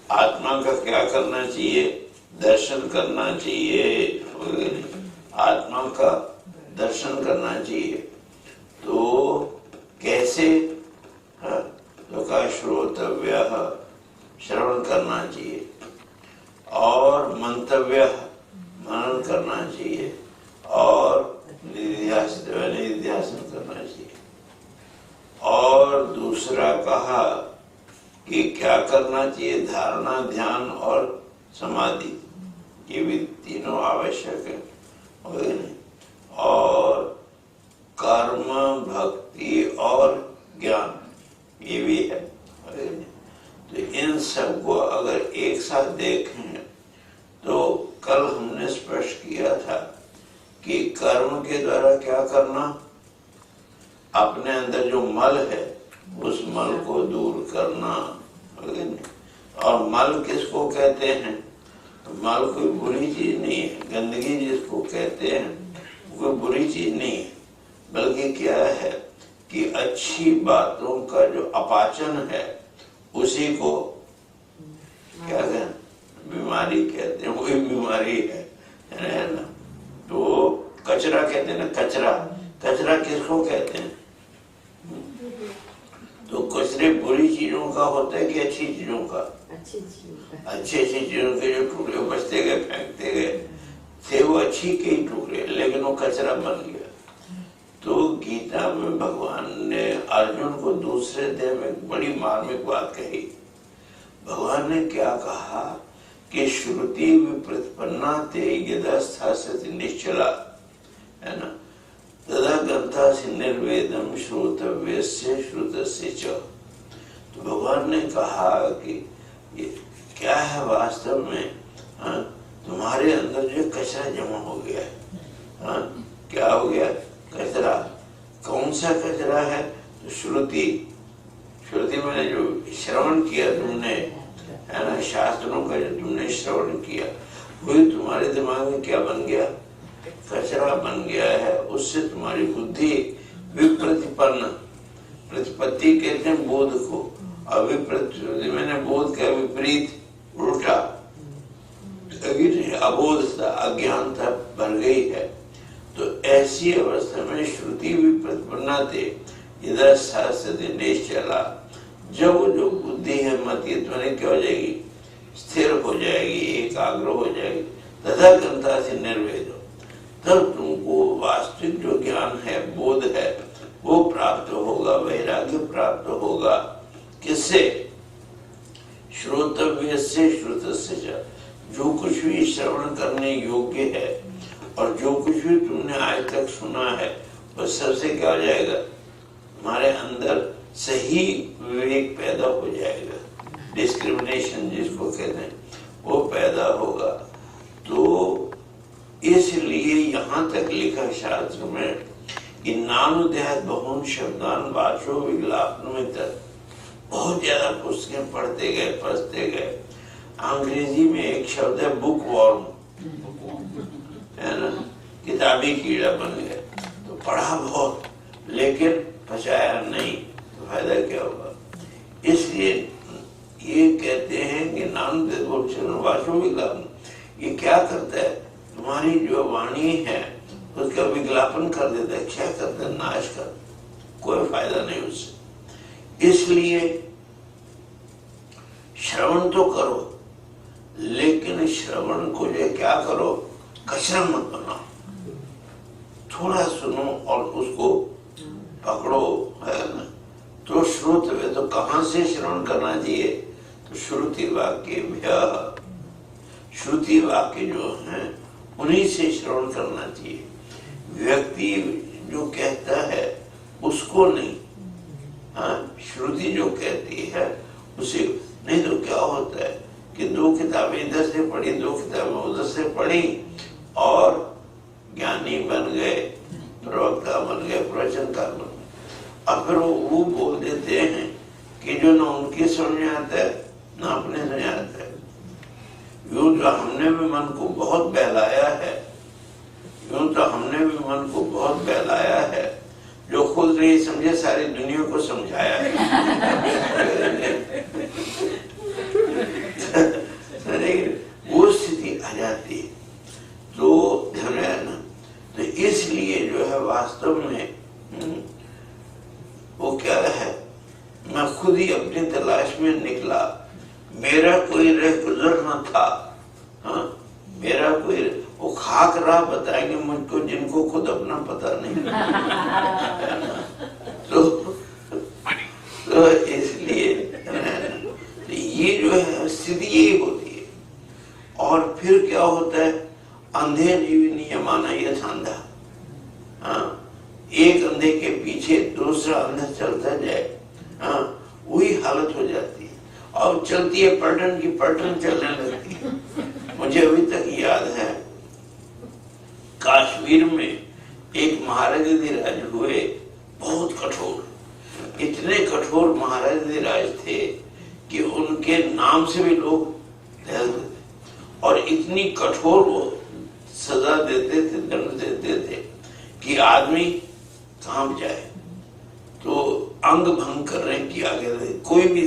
आत्मा का क्या करना चाहिए, दर्शन करना चाहिए, आत्मा का दर्शन करना चाहिए। तो कैसे, तो का श्रोतव्य, श्रवण करना चाहिए, और मंतव्य, मनन करना चाहिए, और निधिध्यासन करना चाहिए। और दूसरा कहा कि क्या करना चाहिए, धारणा, ध्यान और समाधि, ये भी तीनों आवश्यक है। और कर्म, भक्ति और ज्ञान, ये भी है। तो इन सबको अगर एक साथ देखें तो कल हमने स्पष्ट किया था कि कर्म के द्वारा क्या करना, अपने अंदर जो मल है उस मल को दूर करना। और मल किसको कहते हैं, मल कोई बुरी चीज नहीं है, गंदगी जिसको कहते हैं कोई बुरी चीज नहीं है, बल्कि क्या है कि अच्छी बातों का जो अपाचन है उसी को क्या कहते हैं, बीमारी कहते हैं, वही बीमारी है ना। तो कचरा कहते हैं ना, कचरा, कचरा किसको कहते हैं, तो कचरे बुरी चीजों का होता है कि अच्छी चीजों का, अच्छी चीजों के जो टुकड़े बचते गए, फेंकते गए थे, वो अच्छी के ही टुकड़े, लेकिन वो कचरा बन गया। तो गीता में भगवान ने अर्जुन को दूसरे देह में बड़ी मार्मिक बात कही। भगवान ने क्या कहा कि श्रुति विप्रतिपन्ना ते यदस्थास्यति निश्चला, है ना, तदा ग्रंथासि निर्वेदम श्रोतव्यस्य श्रुतस्य च। तो भगवान ने कहा कि ये क्या है वास्तव में, तुम्हारे अंदर जो कचरा जमा हो गया है, क्या हो गया, कचरा। कौन सा कचरा है, तो श्रुति, श्रुति मैंने जो श्रवण किया तुमने, है ना, शास्त्रों का जो तुमने श्रवण किया, वही तुम्हारे दिमाग में क्या बन गया, कचरा बन गया है। उससे तुम्हारी बुद्धि विप्रतिपन्न, प्रतिपत्ति कहते हैं बोध को, और विप्रति मैंने बोध का विपरीत, उल्टा, अबोधता, अज्ञानता भर गई है। तो ऐसी अवस्था में श्रुति विप्रतिपन्ना थे इधर शास्त्र निश्चला, जब वो जो बुद्धि है मति तुम्हारी क्या हो जाएगी, स्थिर हो जाएगी, एकाग्र हो जाएगी, तथा ग्रंथा से निर्वेद, तब तुमको वास्तविक जो ज्ञान है, बोध है, वो प्राप्त होगा, वैराग्य प्राप्त होगा। किससे, श्रोतव्य से श्रुतस्य च, जो कुछ भी श्रवण करने योग्य है और जो कुछ भी तुमने आज तक सुना है, वो सबसे क्या हो जाएगा, हमारे अंदर सही विवेक पैदा हो जाएगा, डिस्क्रिमिनेशन जिसको कहते हैं वो पैदा होगा। तो इसलिए यहाँ तक लिखा शास्त्र में कि नानुदेहात बहुन शब्दान वाचो विज्ञापन तक, बहुत ज्यादा पुस्तकें पढ़ते गए। अंग्रेजी में एक शब्द है बुक वॉर्म, है ना, किताबी कीड़ा बन गया। तो पढ़ा बहुत लेकिन पचाया नहीं, तो फायदा क्या होगा। इसलिए ये कहते हैं कि वाचो विज्ञापन, ये क्या करता है, तुम्हारी जो वाणी है उसका विज्ञापन कर देता है, क्या करता है, नाश कर, कोई फायदा नहीं उससे। इसलिए श्रवण तो करो, लेकिन श्रवण को जो क्या करो, कचरा मत बनाओ। थोड़ा सुनो और उसको पकड़ो, है ना। तो श्रोतव्य, तो कहाँ से श्रवण करना चाहिए? तो श्रुति वाक्य, श्रुति वाक्य जो है उन्हीं से श्रवण करना चाहिए। व्यक्ति जो कहता है उसको नहीं, हाँ, श्रुति जो कहती है उसे। नहीं तो क्या होता है कि दो किताबें इधर से पढ़ी, दो किताबें उधर से पढ़ी और ज्ञानी बन गए, प्रवक्ता बन गए, प्रवचनकार बन गए। अब फिर वो बोल देते हैं कि जो ना उनकी समझ में आता है ना अपने समझ आता है। यूं तो हमने भी मन को बहुत बहलाया है, यूं तो हमने भी मन को बहुत बहलाया है, जो खुद नहीं समझे सारी दुनिया को समझाया है। वो स्थिति आ जाती है, तो ध्यान है ना। तो इसलिए जो है वास्तव में वो क्या है, मैं खुद ही अपनी तलाश में निकला, मेरा कोई रह गुजर न था, हाँ, मेरा कोई, वो खाक राह बताएंगे मुझको जिनको खुद अपना पता नहीं। तो इसलिए तो ये जो है स्थिति यही होती है। और फिर क्या होता है, अंधे जीवी नियमाना यथांधा, हाँ, एक अंधे के पीछे दूसरा अंधा चलता जाए, हाँ, वही हालत हो जाती है। और चलती है पलटन की पलटन चलने लगती है। मुझे अभी तक याद है, कश्मीर में एक महाराजाधिराज हुए, बहुत कठोर, इतने कठोर महाराजाधिराज थे कि उनके नाम से भी लोग दहलते थे। और इतनी कठोर वो सजा देते थे, दंड देते थे कि आदमी कांप जाए। तो अंग भंग कर रहे हैं कि आगे कोई भी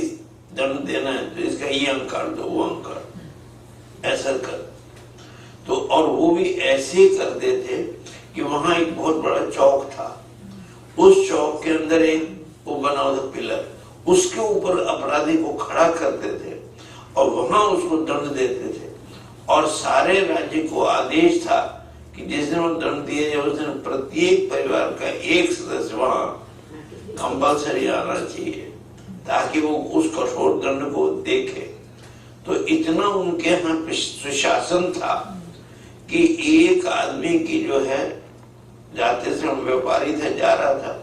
दंड देना है तो इसका ये अंग काट दो, वो अंग काट, ऐसा कर। तो और वो भी ऐसे करते थे कि वहां एक बहुत बड़ा चौक था, उस चौक के अंदर एक वो बना हुआ पिलर, उसके ऊपर अपराधी को खड़ा करते थे और वहां उसको दंड देते थे। और सारे राज्य को आदेश था कि जिस दिन वो दंड दिए जाए उस दिन प्रत्येक परिवार का एक सदस्य वहां कंपल्सरी आना चाहिए, ताकि वो उस कठोर दंड को देखे। तो इतना उनके यहाँ सुशासन था कि एक आदमी की जो है, जाते समय व्यापारी था, जा रहा था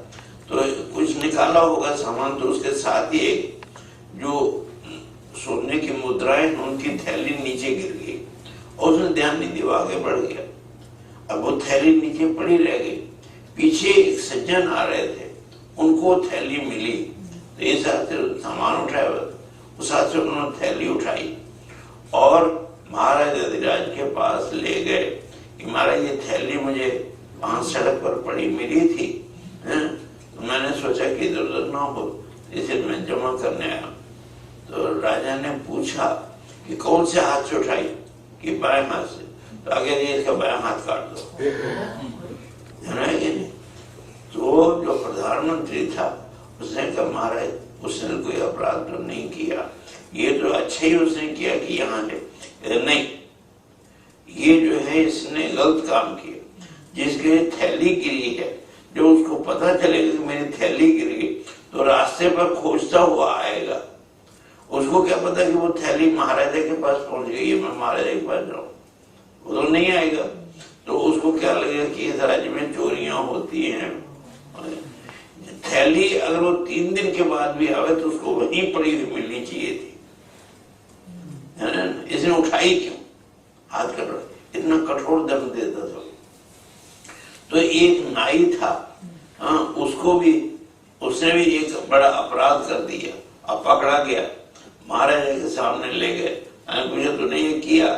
तो कुछ निकाला होगा सामान, तो उसके साथ ही एक जो सोने की मुद्राएं उनकी थैली नीचे गिर गई और उसने ध्यान नहीं दिया, आगे बढ़ गया। अब वो थैली नीचे पड़ी रह गई। पीछे एक सज्जन आ रहे थे, उनको थैली मिली तो इस हाथ से सामान उठाया, उस हाथ से उन्होंने थैली उठाई और महाराज अधिराज के पास ले गए कि महाराज ये थैली मुझे वहां सड़क पर पड़ी मिली थी, तो मैंने सोचा कि इधर उधर ना हो, इसे मैं जमा करने आया। तो राजा ने पूछा कि कौन से हाथ से उठाई, कि बाएं हाथ से। तो आगे इसका बाएं हाथ काट दो, है कि नहीं। तो जो प्रधानमंत्री था उसने कहा महाराज उसने कोई अपराध तो नहीं किया, ये तो अच्छा ही उसने किया कि यहाँ है, नहीं, ये जो है इसने गलत काम किया। जिसके थैली गिरी है, जो उसको पता चलेगा कि मेरी थैली गिर गई तो रास्ते पर खोजता हुआ आएगा। उसको क्या पता कि वो थैली महाराजा के पास पहुंच गई है, मैं महाराजा के पास जाऊं, वो तो नहीं आएगा। तो उसको क्या लगेगा कि इस राज्य में चोरियां होती हैं। थैली अगर वो 3 दिन के बाद भी आवे तो उसको वहीं पड़ी हुई मिलनी चाहिए थी, इसने उठाई क्यों, हाथ कट, इतना कठोर दंड देता था। तो एक नाई था, उसको भी, उसने भी एक बड़ा अपराध कर दिया, अब पकड़ा गया, महाराजा के सामने ले गए, पूछा तूने ये किया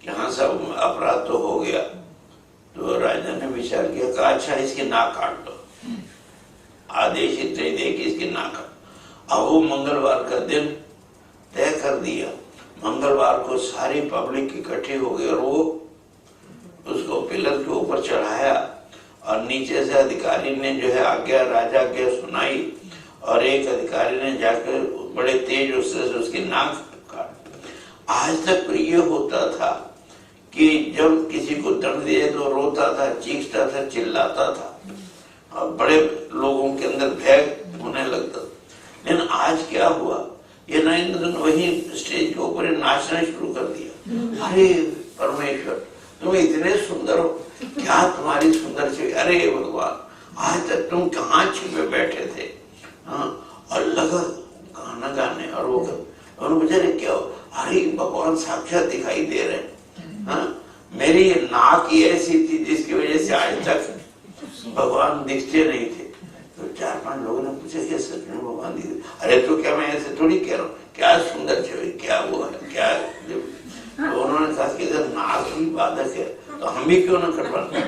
कि हाँ सब अपराध तो हो गया। तो राजा ने विचार किया, कहा अच्छा इसकी नाक काट दो, आदेश इतने दे कि इसकी नाक काट। अब वो मंगलवार का दिन तय कर दिया, मंगलवार को सारी पब्लिक इकट्ठी हो गई और वो उसको पिलर के ऊपर चढ़ाया और नीचे से अधिकारी ने जो है आज्ञा, राजा आज्ञा सुनाई और एक अधिकारी ने जाकर बड़े तेज उससे उसकी नाक काट। आज तक तो ये होता था कि जब किसी को दंड दिए तो रोता था, चीखता था, चिल्लाता था और बड़े लोगों के अंदर भय होने लगता था। लेकिन आज क्या हुआ, ये नरेंद्र ने वही स्टेज के ऊपर नाचना शुरू कर दिया। अरे परमेश्वर तुम इतने सुंदर हो, क्या तुम्हारी सुंदर छवि, अरे भगवान आज तक तुम कहाँ छिपे बैठे थे। हाँ, और लगा गाना गाने और वो और बेचारे क्या हो, अरे भगवान साक्षात दिखाई दे रहे हैं। हाँ, मेरी नाक ही ऐसी थी जिसकी वजह से आज तक भगवान दिखते नहीं थे। तो 4-5 लोगों ने पूछा कि सच में भगवान दिखते? अरे तो क्या मैं ऐसे थोड़ी कह रहा हूँ, क्या सुंदर छवि, क्या वो है, क्या। तो उन्होंने कहा कि अगर नाक भी बाधक है तो हम भी क्यों ना कटवाते।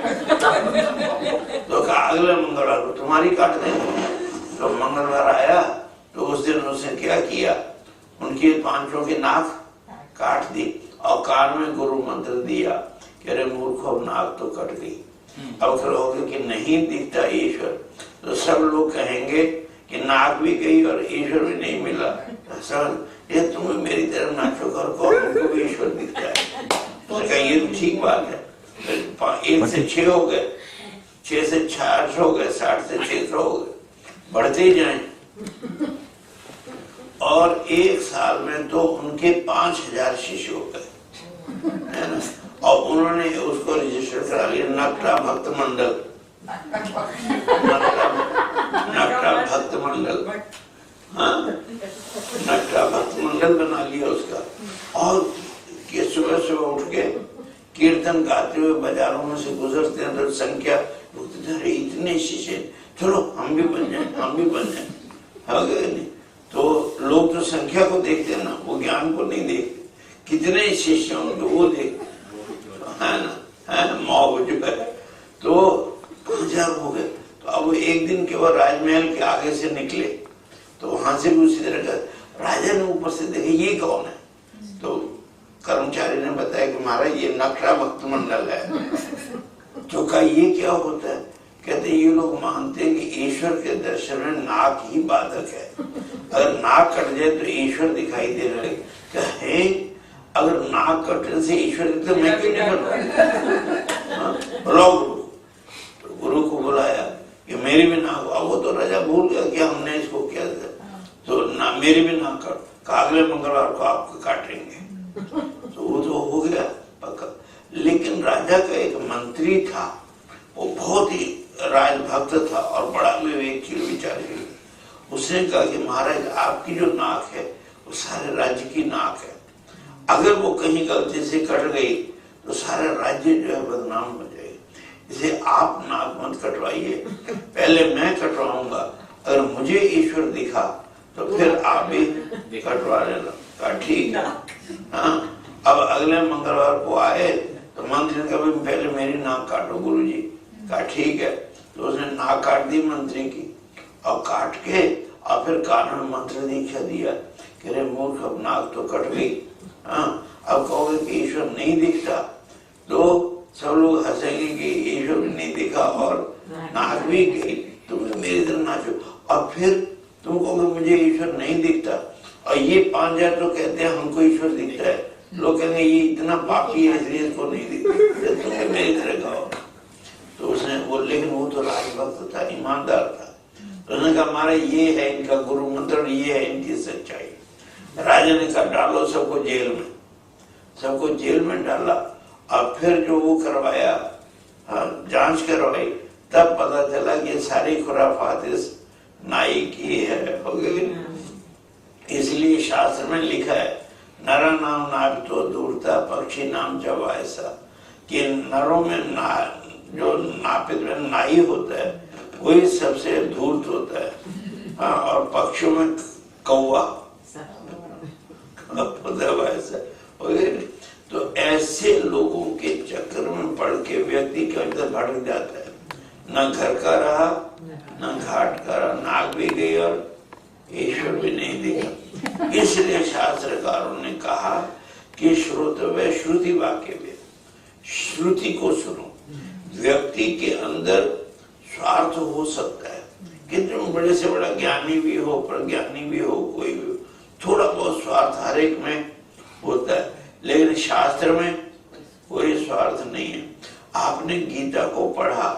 तो कहा अगले मंगलवार को तुम्हारी काट देंगे। तो मंगलवार आया तो उस दिन उसने क्या किया, उनकी 5 की नाक काट दी और कान में गुरु मंत्र दिया कि अरे मूर्खो नाक तो कट गई, अब कहोगे कि नहीं दिखता ईश्वर तो सब लोग कहेंगे कि नाक भी गई और ईश्वर भी नहीं मिला। ये तुम्हें मेरी तरह नाचो कर हमको भी ईश्वर दिखता है। तो ये तो ठीक बात है। 1 से 6 हो गए, 6 से 60 हो गए, 60 से 600 हो गए, बढ़ते ही जाए। और 1 साल में तो उनके 5000 शिष्य हो गए, है ना। और उन्होंने उसको रजिस्टर करा लिया, नकटा भक्त मंडल, नकटा भक्त मंडल। हाँ, नकटा भक्त मंडल बना लिया उसका। और सुबह सुबह उठ के कीर्तन गाते हुए बाजारों में से गुजरते हैं तो संख्या अरे इतने शिष्य, चलो हम भी बन जाए, हम भी बन जाए। नहीं तो लोग तो संख्या को देखते ना, वो ज्ञान को नहीं देखते। कितने शिष्य उनको वो देखते, है ना, है मौज जो है। तो 5000 हो गए। तो अब एक दिन के बाद राजमहल के आगे से निकले तो वहां से भी उसी तरह का राजा ने ऊपर से देखे ये कौन है। तो कर्मचारी ने बताया कि महाराज ये नकटा भक्त मंडल है। तो कहा ये क्या होता है, कहते ये लोग मानते हैं कि ईश्वर के दर्शन में नाक ही बाधक है, अगर नाक कट जाए तो ईश्वर दिखाई देने लगे। कहे अगर नाक कटने से ईश्वर दिखते मैं क्यों नहीं बुलाओ गुरु। तो गुरु को बुलाया कि मेरी भी नाक, वो तो राजा भूल गया कि हमने इसको क्या दिया। तो ना मेरी भी नाक काट, अगले मंगलवार को आपको काटेंगे। तो वो तो हो गया पक्का। लेकिन राजा का एक मंत्री था, वो बहुत ही राजभक्त था और बड़ा विवेकशील विचारशील। उसने कहा कि महाराज आपकी जो नाक है वो सारे राज्य की नाक है, अगर वो कहीं गलती से कट गई तो सारा राज्य जो है बदनाम हो जाएगा। इसे आप नाक मत कटवाइए, पहले मैं कटवाऊंगा, अगर मुझे ईश्वर दिखा तो फिर आप भी कटवा लेना। कहा ठीक है। हाँ, अब अगले मंगलवार को आए तो मंत्री ने कहा पहले मेरी नाक काटो गुरुजी। कहा ठीक है। तो उसने नाक काट दी मंत्री की और काट के और फिर कान में मंत्र दीक्षा दिया कि अरे मूर्ख अब नाक तो कट गई। हाँ, अब कहोगे कि ईश्वर नहीं दिखता तो सब लोग हंसेंगे कि ईश्वर भी नहीं दिखा और नाक भी गई, तुम मेरी तरह नाचो। और फिर तुम कहोगे मुझे ईश्वर नहीं दिखता और ये 5000 तो कहते हैं हमको ईश्वर दिखता है, लोग कहेंगे ये इतना पापी है इसलिए इसको नहीं दिखता, तुम्हें मेरी तरह गाओ। तो उसने वो, लेकिन वो तो राजभक्त था, ईमानदार था। तो उसने कहा हमारा ये है इनका गुरु मंत्र, ये है इनकी सच्चाई। राजा ने कहा डालो सबको जेल में, सबको जेल में डाला। और फिर जो वो करवाया, जांच करवाई, तब पता चला कि सारी खुराफात इस नाई की है। हो गई। इसलिए शास्त्र में लिखा है नरा नाम नाप तो दूरता पक्षी नाम जब ऐसा, कि नरों में जो नापित में नाई होता है वही सबसे धूर्त होता है। हाँ, और पक्षियों में कौवा ऐसा। तो ऐसे लोगों के चक्कर में पड़ के व्यक्ति के अंदर भटक जाता है, न घर का रहा न घाट का रहा, नाक भी गई और ईश्वर भी नहीं दिखा। इसलिए शास्त्रकारों ने कहा कि श्रोतव्य श्रुति वाक्य में, श्रुति को सुनो। व्यक्ति के अंदर स्वार्थ हो सकता है, कितने बड़े से बड़ा ज्ञानी भी हो, प्रज्ञानी भी हो, कोई भी हो, थोड़ा बहुत स्वार्थ हर एक में होता है, लेकिन शास्त्र में कोई स्वार्थ नहीं है। आपने गीता को पढ़ा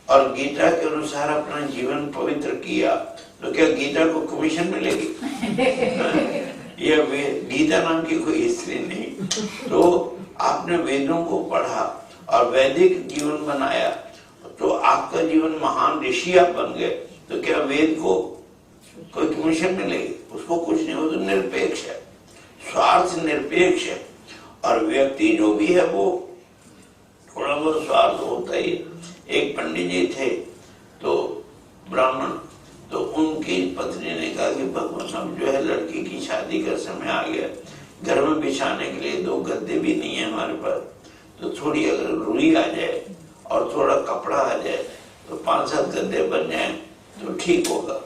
और गीता के अनुसार अपना जीवन पवित्र किया, तो क्या गीता को कमीशन मिलेगी? यह गीता नाम की कोई स्त्री नहीं। तो आपने वेदों को पढ़ा और वैदिक जीवन बनाया, तो आपका जीवन महान ऋषि आप बन गए, तो क्या वेद को कोई कमीशन मिलेगी? उसको कुछ नहीं, वो तो निरपेक्ष है, स्वार्थ निरपेक्ष है। और व्यक्ति जो भी है वो थोड़ा बहुत स्वार्थ होता ही। एक पंडित जी थे तो ब्राह्मण, तो उनकी पत्नी ने कहा कि भगवान अब जो है लड़की की शादी का समय आ गया, घर में बिछाने के लिए 2 गद्दे भी नहीं है हमारे पास, तो थोड़ी अगर रुई आ जाए और थोड़ा कपड़ा आ जाए तो 5-7 गद्दे बन जाए तो ठीक होगा।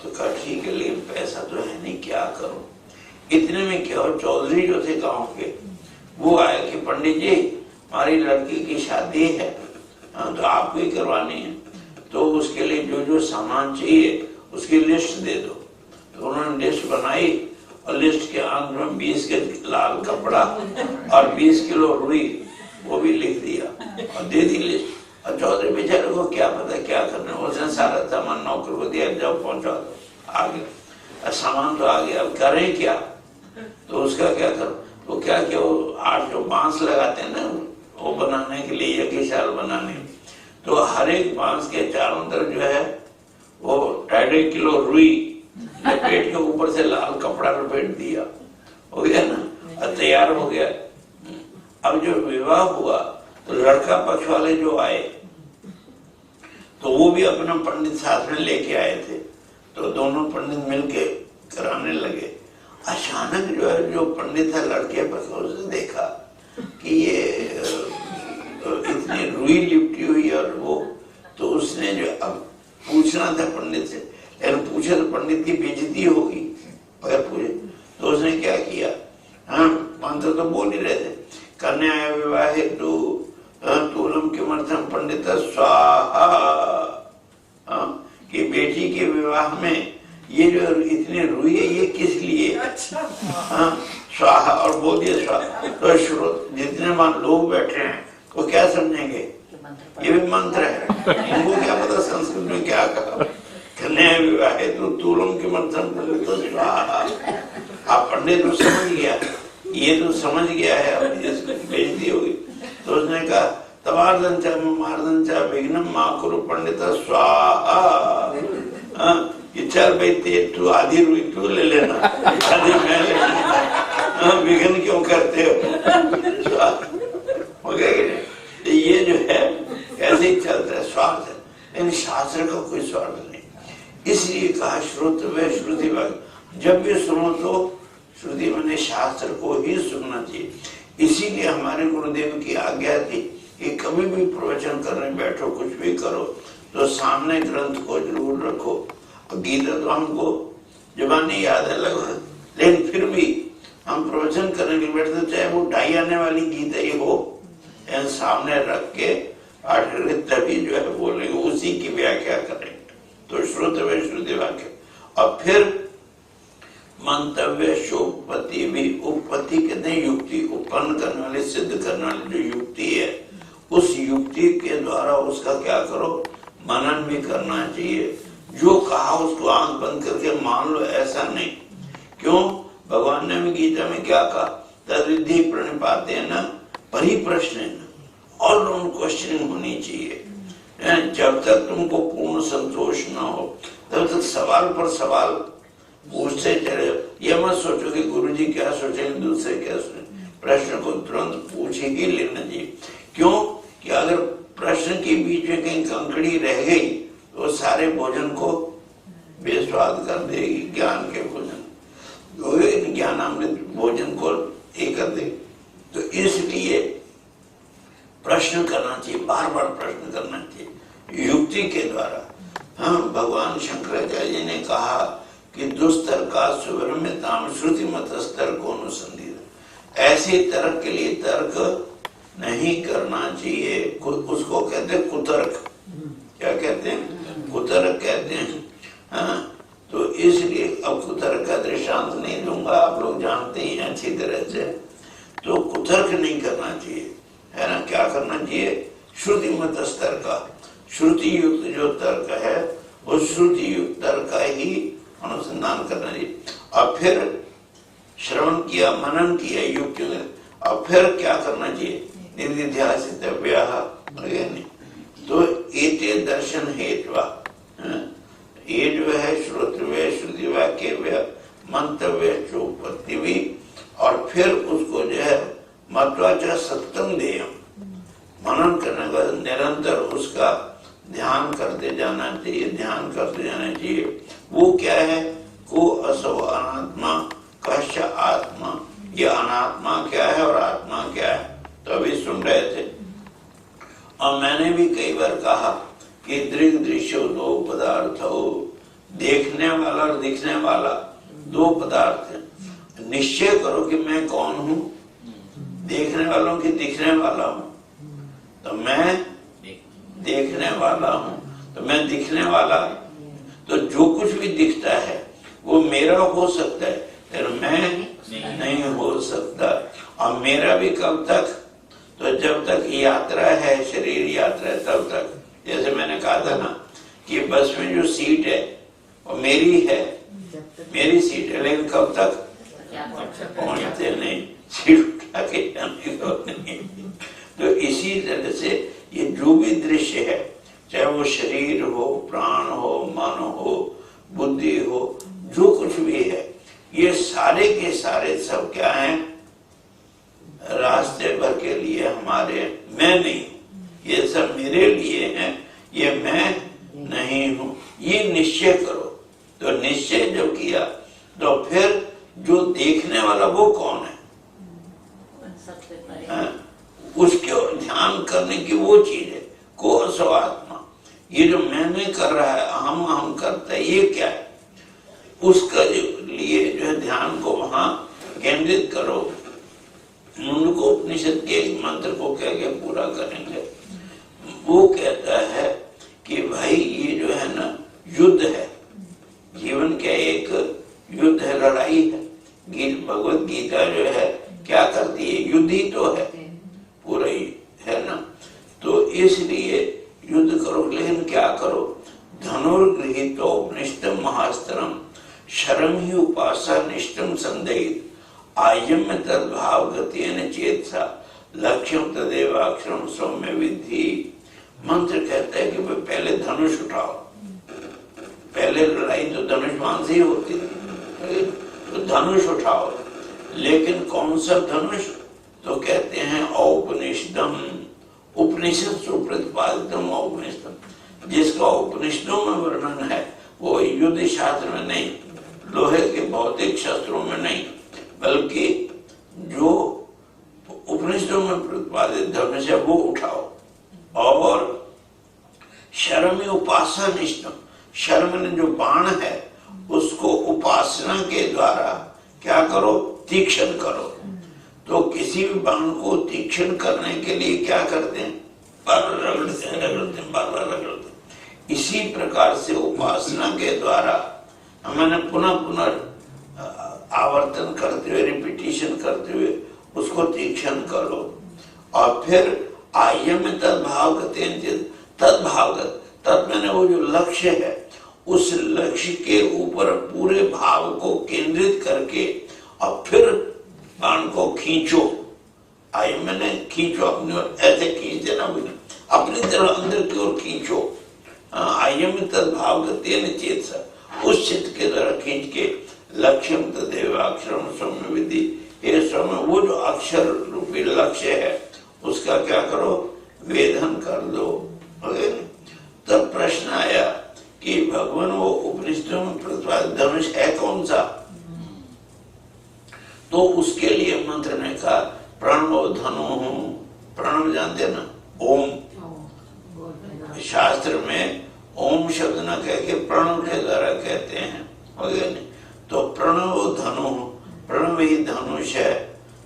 तो कहा ठीक है, लेकिन पैसा तो है नहीं, क्या करूं? इतने में क्या हो, चौधरी जो थे गांव के, वो आए कि पंडित जी हमारी लड़की की शादी है, तो आपको ही करवानी है, तो उसके लिए जो जो सामान चाहिए उसकी लिस्ट दे दो। तो उन्होंने लिस्ट बनाई और लिस्ट के अंत में 20 के लाल कपड़ा और 20 किलो रुई वो भी लिख दिया और दे दी लिस्ट। और चौधरी बेचारे को क्या पता क्या करना, उसने सारा सामान नौकर को दिया, जब पहुंचा दो आगे, सामान तो आ गया, अब करें क्या? तो उसका क्या करो, तो क्या क्या वो 8 जो बांस लगाते हैं ना वो बनाने के लिए, यज्ञशाल बनाने, तो हर एक बांस के चारों तरफ जो है वो 2.5 किलो रुई पेट के ऊपर से लाल कपड़ा लपेट दिया, हो गया ना, और तैयार हो गया। अब जो विवाह हुआ तो लड़का पक्ष वाले जो आए तो वो भी अपना पंडित साथ में लेके आए थे, तो दोनों पंडित मिलके कराने लगे। अचानक जो है जो पंडित था लड़के पक्ष, उसने देखा कि ये इतनी रुई लिपटी हुई और वो, तो उसने जो अब पूछना था पंडित से, लेकिन पूछे तो पंडित की बेइज्जती होगी अगर पूछे, तो उसने क्या किया, हाँ मंत्र तो बोल ही रहे थे, कन्या विवाह हेतु तूलम किमर्थम पंडित स्वाहा, कि बेटी के विवाह में ये जो इतनी रुई है ये किस लिए? अच्छा। स्वाहा, और बोल दिया स्वाहा। तो श्रोत जितने लोग बैठे हैं वो क्या समझेंगे, ये भी मंत्र है, इनको क्या पता संस्कृत में क्या कहा, कन्या विवाह हेतु तूलम किमर्थम पंडित स्वाहा। आप पंडित तो समझ गया, ये तो समझ गया है, अब बेइज्जती होगी, तो उसने कहा तवार्दन चा मार्दन चा विघ्नम मां कुरु पंडित स्वाहा। चल भाई तू आधी रुई तू ले लेना, आधी मैं ले लेना, विघ्न क्यों करते हो? हो गया कि नहीं? ये जो है ऐसे ही चलता है, स्वार्थ है, लेकिन शास्त्र का कोई स्वार्थ नहीं। इसलिए कहा श्रोतव्य श्रुति भाग, जब भी सुनो तो श्रुति मैंने शास्त्र को ही सुनना चाहिए। इसीलिए हमारे गुरुदेव की आज्ञा थी कि कभी भी प्रवचन करने बैठो, कुछ भी करो तो सामने ग्रंथ को जरूर रखो। गीता तो हमको जुबानी याद है लगभग, लेकिन फिर भी हम प्रवचन करने के बैठते, चाहे वो 2.5 आने वाली गीता ही हो, सामने रख के तभी जो है बोलेंगे, उसी की व्याख्या करेंगे। तो श्रोतव्य श्रुति वाक्य, और फिर मंतव्य शोपति भी, उपपत्ति कहते हैं युक्ति, उत्पन्न करने वाली, सिद्ध करने वाली जो युक्ति है, उस युक्ति के द्वारा उसका क्या करो, मनन भी करना चाहिए। जो कहा उसको आंख बंद करके मान लो, ऐसा नहीं। क्यों? भगवान ने भी गीता में क्या कहा, तद्विधि प्रणिपाते न परिप्रश्न, ऑलराउंड क्वेश्चनिंग होनी चाहिए। जब तक तुमको पूर्ण संतोष न हो तब तक सवाल पर सवाल पूछते चले। ये मत सोचो कि गुरुजी क्या सोचेंगे, दूसरे क्या सोचेंगे, प्रश्न को तुरंत पूछ ही लेना चाहिए। क्यों? कि अगर प्रश्न के बीच में कहीं कंकड़ी रह गई तो सारे भोजन को बेस्वाद कर देगी, ज्ञान के भोजन, ज्ञानामृत भोजन को एक कर देगी। तो इसलिए प्रश्न करना चाहिए, बार बार प्रश्न करना चाहिए युक्ति के द्वारा। हाँ, भगवान शंकराचार्य जी ने कहा कि दुस्तर का सुब्रह्मण्यताम श्रुति मत स्तर को अनुसंधित, ऐसे तर्क के लिए तर्क नहीं करना चाहिए। उसको कहते हैं कुतर्क। क्या कहते हैं? कुतर्क कहते हैं। हाँ, तो इसलिए अब कुतर्क का दृष्टांत नहीं दूंगा, आप लोग जानते ही हैं अच्छी तरह से। तो कुतर्क नहीं करना चाहिए, है ना। क्या करना चाहिए? श्रुति मत स्तर का, श्रुति युक्त जो तर्क है उस श्रुति युक्त तर्क का ही अनुसंधान करना चाहिए। और फिर श्रवण किया, मनन किया युक्ति में, और फिर क्या करना चाहिए? निधिध्यासितव्या, तो एते दर्शन हेत्वा, ये जो है श्रोतव्य, श्रुति वाक्यव्य, मंतव्य, चौपत्ति भी, और फिर उसको जो है मत्वाचा सत्यम देयम, मनन करने का निरंतर उसका ध्यान करते जाना चाहिए, ध्यान करते जाना चाहिए। वो क्या है? को असो अनात्मा कश्च आत्मा, ये अनात्मा क्या है और आत्मा क्या है, तो अभी सुन रहे थे। और मैंने भी कई बार कहा कि दृग दृश्यो दो पदार्थ हो, देखने वाला और दिखने वाला दो पदार्थ है। निश्चय करो कि मैं कौन हूं, देखने वालों की दिखने वाला हूं, तो मैं देखने वाला हूं, तो मैं दिखने वाला, तो जो कुछ भी दिखता है वो मेरा हो सकता है, फिर मैं नहीं हो सकता। और मेरा भी कब तक? तो जब तक यात्रा है, शरीर यात्रा है, तब तक। जैसे मैंने कहा था ना कि बस में जो सीट है वो मेरी है, मेरी सीट है, लेकिन कब तक पहुंचते नहीं, सीट उठा के जाने को नहीं। तो इसी तरह से ये जो भी दृश्य है, चाहे वो शरीर हो, प्राण हो, मन हो, बुद्धि हो, जो कुछ भी है, ये सारे के सारे सब क्या हैं? रास्ते भर के लिए हमारे, मैं नहीं, ये सब मेरे लिए हैं, ये मैं नहीं हूं, ये निश्चय करो। तो निश्चय जब किया तो फिर जो देखने वाला वो कौन है? उसके ध्यान करने की वो चीज है, को असो आत्मा। ये जो मैंने कर रहा है, हम करता है, ये क्या है? उसका जो लिए जो है ध्यान को वहां केंद्रित करो। उनको उपनिषद के एक मंत्र को कह के पूरा करेंगे। वो कहता है कि भाई ये जो है ना युद्ध है, जीवन का एक युद्ध है, लड़ाई है। भगवत गीता जो है क्या करती है? युद्ध ही तो है, पूरा ही है ना। तो इसलिए युद्ध करो, लेकिन क्या करो? धनुर्गृहीतो उपनिष्टम महास्त्रम शरम ही उपासा निष्ठम संदेहित आयम तद्भाव गति चेतसा लक्ष्यम तदेवाक्षरम सौम्य विधि। मंत्र कहता है कि भाई पहले धनुष उठाओ। पहले लड़ाई तो धनुष बाण से ही होती थी, तो धनुष उठाओ। लेकिन कौन सा धनुष? तो कहते हैं औपनिषदम, उपनिषद सुप्रतिपादितम औपनिषदम, जिसका उपनिषदों में वर्णन है, वो युद्ध शास्त्र में नहीं, लोहे के भौतिक शास्त्रों में नहीं, बल्कि जो उपनिषदों में प्रतिपादित धर्म से वो उठाओ। और शर्म उपासना निष्ठम, शर्म ने जो बाण है उसको उपासना के द्वारा क्या करो? तीक्ष्ण करो। तो किसी भी बाण को तीक्ष्ण करने के लिए क्या करते हैं? बार रगड़ते हैं, रगड़ते हैं, बार रगड़ते हैं। इसी प्रकार से उपासना के द्वारा मैंने पुनः पुनः आवर्तन करते हुए, रिपीटिशन करते हुए उसको तीक्ष्ण करो। और फिर आयम तद्भावगत, तद्भावगत, तत् मैंने वो जो लक्ष्य है, उस लक्ष्य के ऊपर पूरे भाव को केंद्रित करके और फिर बाण को खींचो। आयम मैंने खींचो अपनी ओर, ऐसे खींच देना, अपनी तरफ अंदर की ओर खींचो। आयम तद्भावगत चेतसा, उस चित्त के द्वारा खींच के लक्ष्यम तदेवाक्षरम सौम्य विधि, ये सौम्य वो जो अक्षर रूपी लक्ष्य है उसका क्या करो? वेधन कर दो। तब प्रश्न आया कि भगवान वो उपनिषदों में प्रतिपादित धनुष है कौन सा? तो उसके लिए मंत्र ने कहा प्रणव धनु हूं। प्रणव जानते ना, ओम। शास्त्र में ओम शब्द न कह के प्रणव के द्वारा कहते हैं, हो गया नहीं? तो प्रणव धनु, प्रणव ही धनुष है।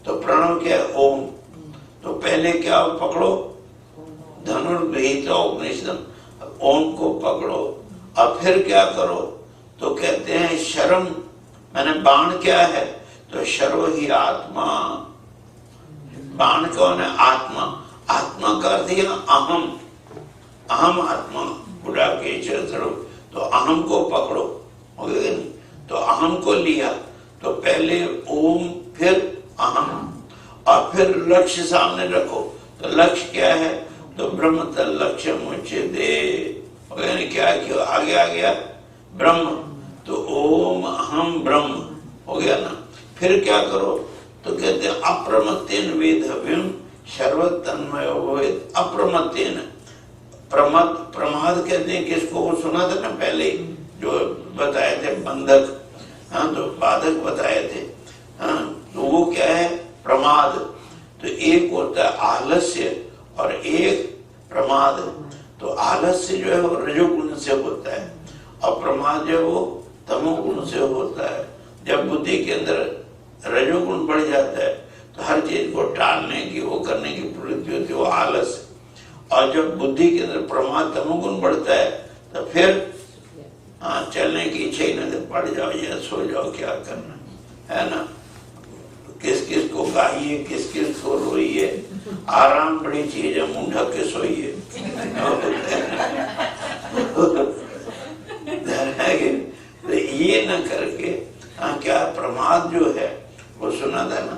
तो प्रणव क्या है? ओम। तो पहले क्या पकड़ो? धनुर्गृहीत उपनिषदम, ओम को पकड़ो और फिर क्या करो, तो कहते हैं शर्म, मैंने बाण क्या है, तो शर्व ही आत्मा। बाण कौन है? आत्मा। आत्मा का अर्थ है अहम, अहम आत्मा, बुढ़ा के चलो, तो अहम को पकड़ो, हो गया नहीं? तो अहम को लिया, तो पहले ओम, फिर अहम, और फिर लक्ष्य सामने रखो। तो लक्ष्य क्या है? तो ब्रह्म तल लक्ष्य मुझे दे, हो गया नहीं? क्या क्यों आगे आ गया? ब्रह्म, तो ओम अहम ब्रह्म, हो गया ना? फिर क्या करो, तो कहते हैं अप्रमत्तेन वेदव्यम सर्वतन्मयो भवेत्। अप्रमत्तेन, प्रमाद कहते हैं किसको? वो सुना था ना पहले, जो बताए थे बंधक, हाँ, तो बाधक बताए थे, हाँ, तो वो क्या है? प्रमाद। तो एक होता है आलस्य और एक प्रमाद। तो आलस्य जो है वो रजोगुण से होता है, और प्रमाद जो है वो तमोगुण से होता है। जब बुद्धि के अंदर रजोगुण बढ़ जाता है तो हर चीज को टालने की, वो करने की प्रवृत्ति होती है, वो आलस। और जब बुद्धि के अंदर प्रमाद तमोगुण बढ़ता है तो फिर हाँ, चलने की इच्छा ही नहीं, पड़ जाओ या सो जाओ, क्या करना है ना? किस किस को गाइए, किस किस को रोइए, आराम बड़ी चीज है, मुंह ढक के सोइए। तो ये न करके, हाँ, क्या प्रमाद जो है वो सुना था ना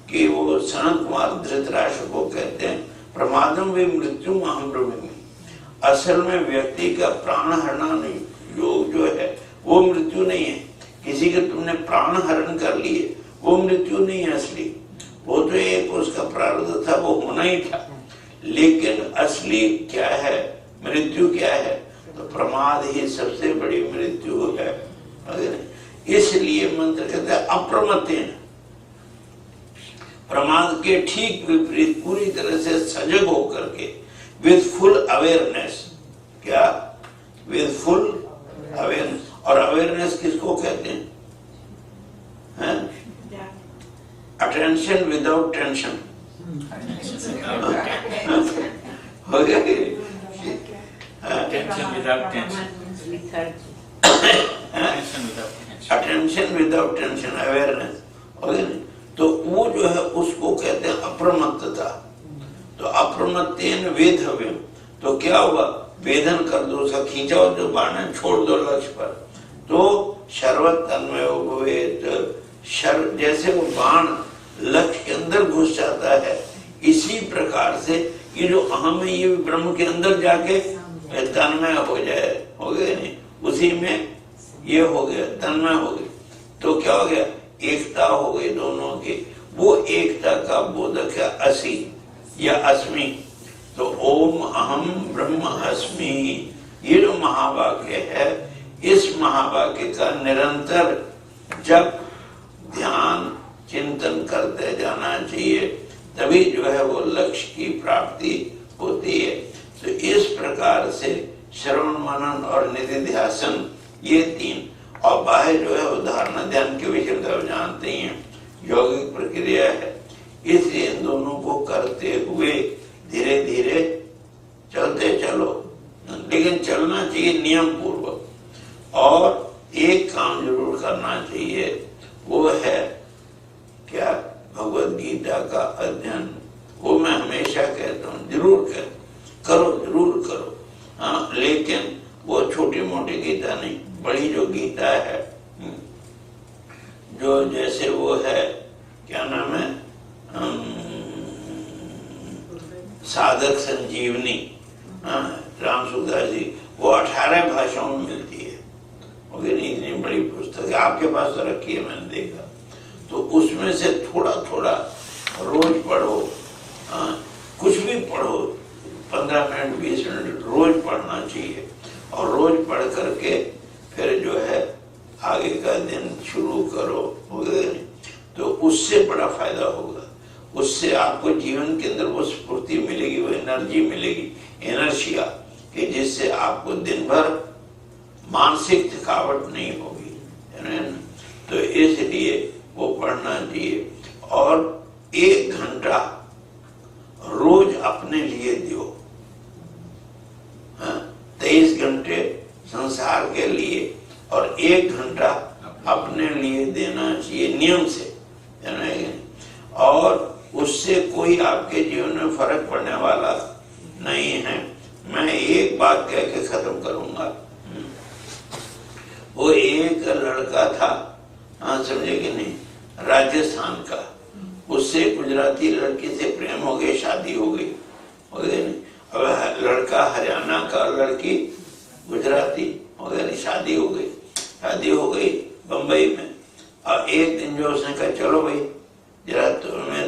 कि वो सनत कुमार धृतराष्ट्र को कहते हैं प्रमादम वे मृत्यु अहम ब्रह्म। असल में व्यक्ति का प्राण हरना योग जो है वो मृत्यु नहीं है। किसी के तुमने प्राण हरण कर लिए, वो मृत्यु नहीं है असली, वो तो एक उसका प्रारब्ध था, वो होना ही था। लेकिन असली क्या है? मृत्यु क्या है? तो प्रमाद ही सबसे बड़ी मृत्यु है। इसलिए मंत्र कहते हैं अप्रमत्तेन, प्रमाद के ठीक विपरीत पूरी तरह से सजग होकर के, विद फुल अवेयरनेस। क्या? With full awareness. और अवेयरनेस किसको कहते हैं? अटेंशन विदाउट टेंशन, हो गया? अटेंशन विदाउट टेंशन, अवेयरनेस, हो गया? तो वो जो है उसको कहते हैं अप्रमत्तता। तो अप्रमत्तेन वेधव्यम, तो क्या हुआ? वेदन कर दो, उसका खींचाओ, जो बाण है छोड़ दो लक्ष्य पर। तो सर्वतन्मयो भवेत्। जैसे वो बाण लक्ष्य के अंदर घुस जाता है, इसी प्रकार से ये जो अहम है ये ब्रह्म के अंदर जाके तन्मय हो जाए, हो गया नहीं? उसी में ये हो गया, तन्मय हो गई। तो क्या हो गया? एकता हो गई दोनों की। वो एकता का बोधक है असि या अस्मि। तो ओम अहम ब्रह्म अस्मि, ये जो महावाक्य है, इस महावाक्य का निरंतर जब ध्यान चिंतन करते जाना चाहिए, तभी जो है वो लक्ष्य की प्राप्ति होती है। तो इस प्रकार से श्रवण मनन और निधिध्यासन, ये तीन, और बाह्य जो है उदाहरण ध्यान के विषय का जानते ही हैं, यौगिक प्रक्रिया है। इसलिए इन दोनों को करते हुए धीरे धीरे चलते चलो, लेकिन चलना चाहिए नियम पूर्वक। और एक काम जरूर करना चाहिए, वो है क्या? भगवद गीता का अध्ययन। वो मैं हमेशा कहता हूँ, जरूर करो, जरूर करो। हाँ, लेकिन वो छोटी मोटी गीता नहीं, बड़ी जो गीता है, जो जैसे वो है, क्या नाम है, साधक संजीवनी, राम सुखदास जी, वो 18 भाषाओं में मिलती है। इतनी बड़ी पुस्तक है, आपके पास तो रखी है, मैंने देखा। तो उसमें से थोड़ा थोड़ा रोज पढ़ो, कुछ भी पढ़ो, 15 मिनट 20 मिनट रोज पढ़ना चाहिए। और रोज पढ़ करके फिर जो है आगे का दिन शुरू करो, हो गया? तो उससे बड़ा फायदा होगा। उससे आपको जीवन के अंदर वो स्फूर्ति मिलेगी, वो एनर्जी मिलेगी, इनर्शिया, कि जिससे आपको दिन भर मानसिक थकावट नहीं होगी, है ना? तो इसलिए वो पढ़ना चाहिए। और 1 घंटा रोज अपने लिए दो। 23 घंटे संसार नियम से, और उससे कोई आपके जीवन में फर्क पड़ने वाला नहीं है। मैं एक बात कह के खत्म करूंगा। वो एक लड़का था, हाँ समझे कि नहीं, राजस्थान का, उससे गुजराती लड़की से प्रेम हो गया, शादी हो गई नहीं। अब लड़का हरियाणा का, लड़की गुजराती हो गया नहीं, शादी हो गई बंबई में। और एक दिन जो उसने कहा चलो भाई जरा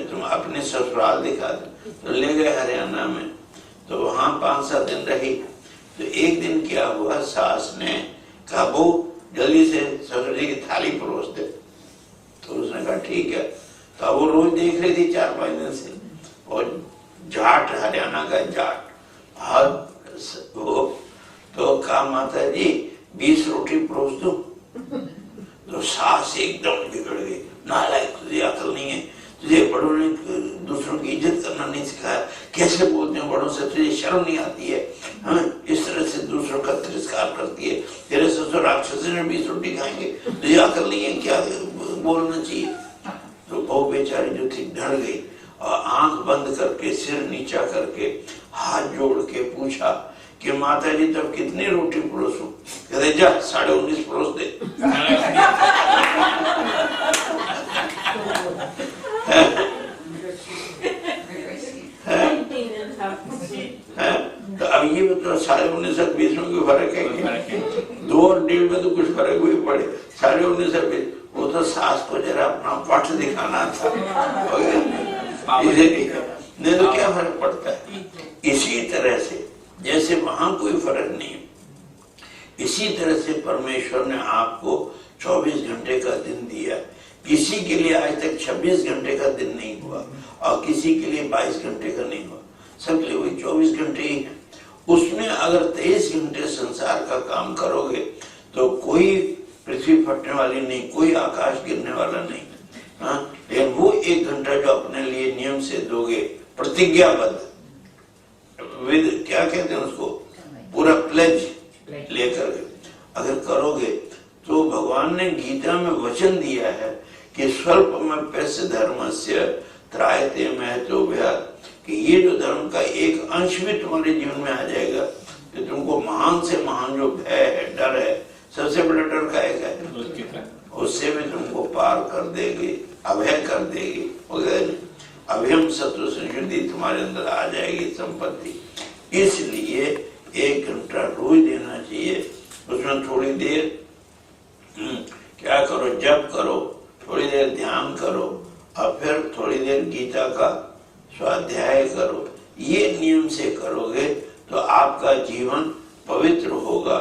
तुम अपने ससुराल दिखा दो, तो ले गए हरियाणा में। तो वहां 5-7 दिन रही। तो एक दिन क्या हुआ, सास ने कहा बहू जल्दी से ससुर जी की थाली परोस दे। तो उसने कहा ठीक है। तो वो रोज देख रही थी 4-5 दिन से, और जाट, हरियाणा का जाट, वो तो कहा माता जी 20 रोटी परोस दो। तो सास एकदम बिगड़ गई, नालायक, तुझे अकल नहीं है, तुझे बड़ों ने दूसरों की इज्जत करना नहीं सिखाया, कैसे बोलते हैं बड़ों से, तुझे शर्म नहीं आती है, हाँ इस तरह से दूसरों का तिरस्कार करती है, तेरे ससुर राक्षसी ने 20 रोटी खाएंगे, तुझे अकल नहीं है, क्या बोलना चाहिए। तो बहू बेचारी जो थी डर गई और आंख बंद करके, सिर नीचा करके, हाथ जोड़ के पूछा कि माता जी तब कितनी रोटी परोसूं? कहते जा 19.5 परोस दे। तो अब ये बताओ 19.5 और 20 में कोई फर्क है? 2 और 1.5 में तो कुछ फर्क भी पड़े, 19.5 और 20, वो तो सास को जरा अपना पट दिखाना था, नहीं तो क्या फर्क पड़ता है। इसी तरह से जैसे वहां कोई फर्क नहीं, इसी तरह से परमेश्वर ने आपको 24 घंटे का दिन दिया। किसी के लिए आज तक 26 घंटे का दिन नहीं हुआ और किसी के लिए 22 घंटे का नहीं हुआ, सबके लिए वही 24 घंटे ही है। उसमें अगर 23 घंटे संसार का काम करोगे तो कोई पृथ्वी फटने वाली नहीं, कोई आकाश गिरने वाला नहीं, हाँ। लेकिन वो 1 घंटा जो अपने लिए नियम से दोगे, प्रतिज्ञाबद्ध, विद क्या कहते हैं उसको, पूरा प्लेज लेकर अगर करोगे, तो भगवान ने गीता में वचन दिया है कि स्वल्पमप्यस्य धर्मस्य त्रायते महतो भयात्, कि ये जो धर्म का एक अंश भी तुम्हारे जीवन में आ जाएगा तो तुमको महान से महान जो भय है, डर है, सबसे बड़ा डर का है, उससे भी तुमको पार कर देगी, अभय कर देगी। अभयम शत्रु संशुद्धि तुम्हारे अंदर आ जाएगी संपत्ति। इसलिए 1 घंटा रोज देना चाहिए। उसमें थोड़ी देर क्या करो, जप करो, थोड़ी देर ध्यान करो, और फिर थोड़ी देर गीता का स्वाध्याय करो। ये नियम से करोगे तो आपका जीवन पवित्र होगा,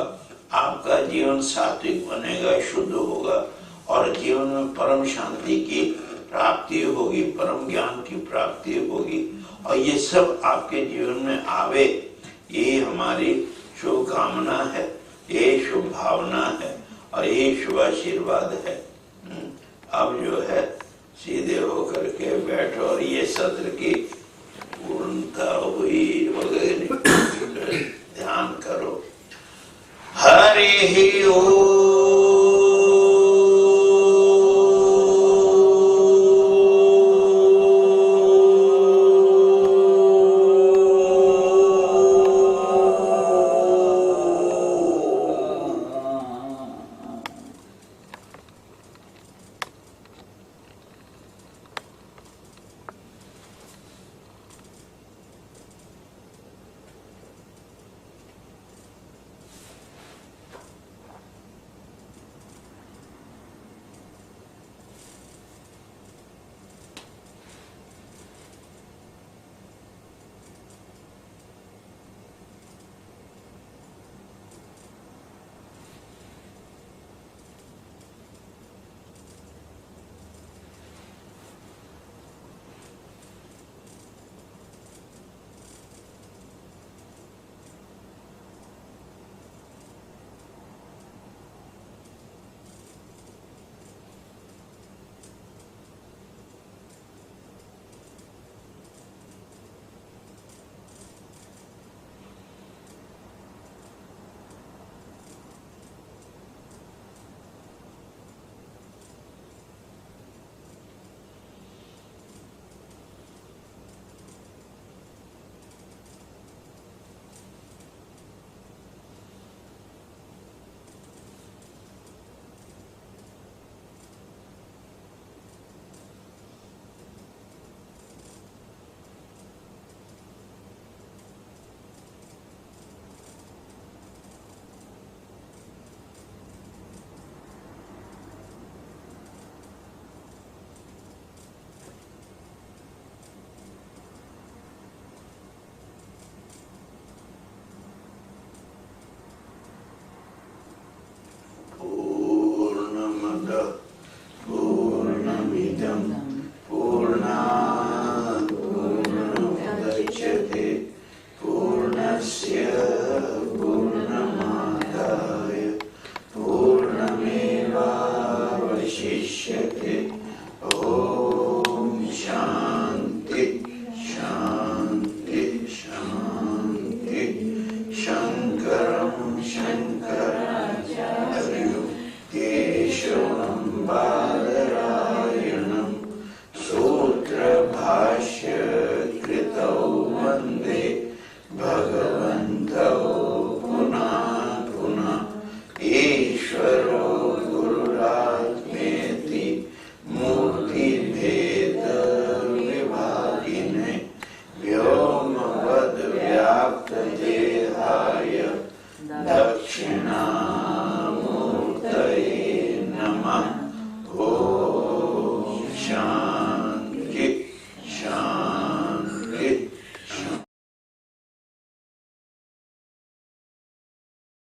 आपका जीवन सात्विक बनेगा, शुद्ध होगा, और जीवन में परम शांति की प्राप्ति होगी, परम ज्ञान की प्राप्ति होगी, और ये सब आपके जीवन में आवे, ये हमारी शुभकामना है, ये शुभ भावना है, और ये शुभ आशीर्वाद है। अब जो है सीधे होकर के बैठो, और ये सत्र की पूर्णता हुई वगैरह।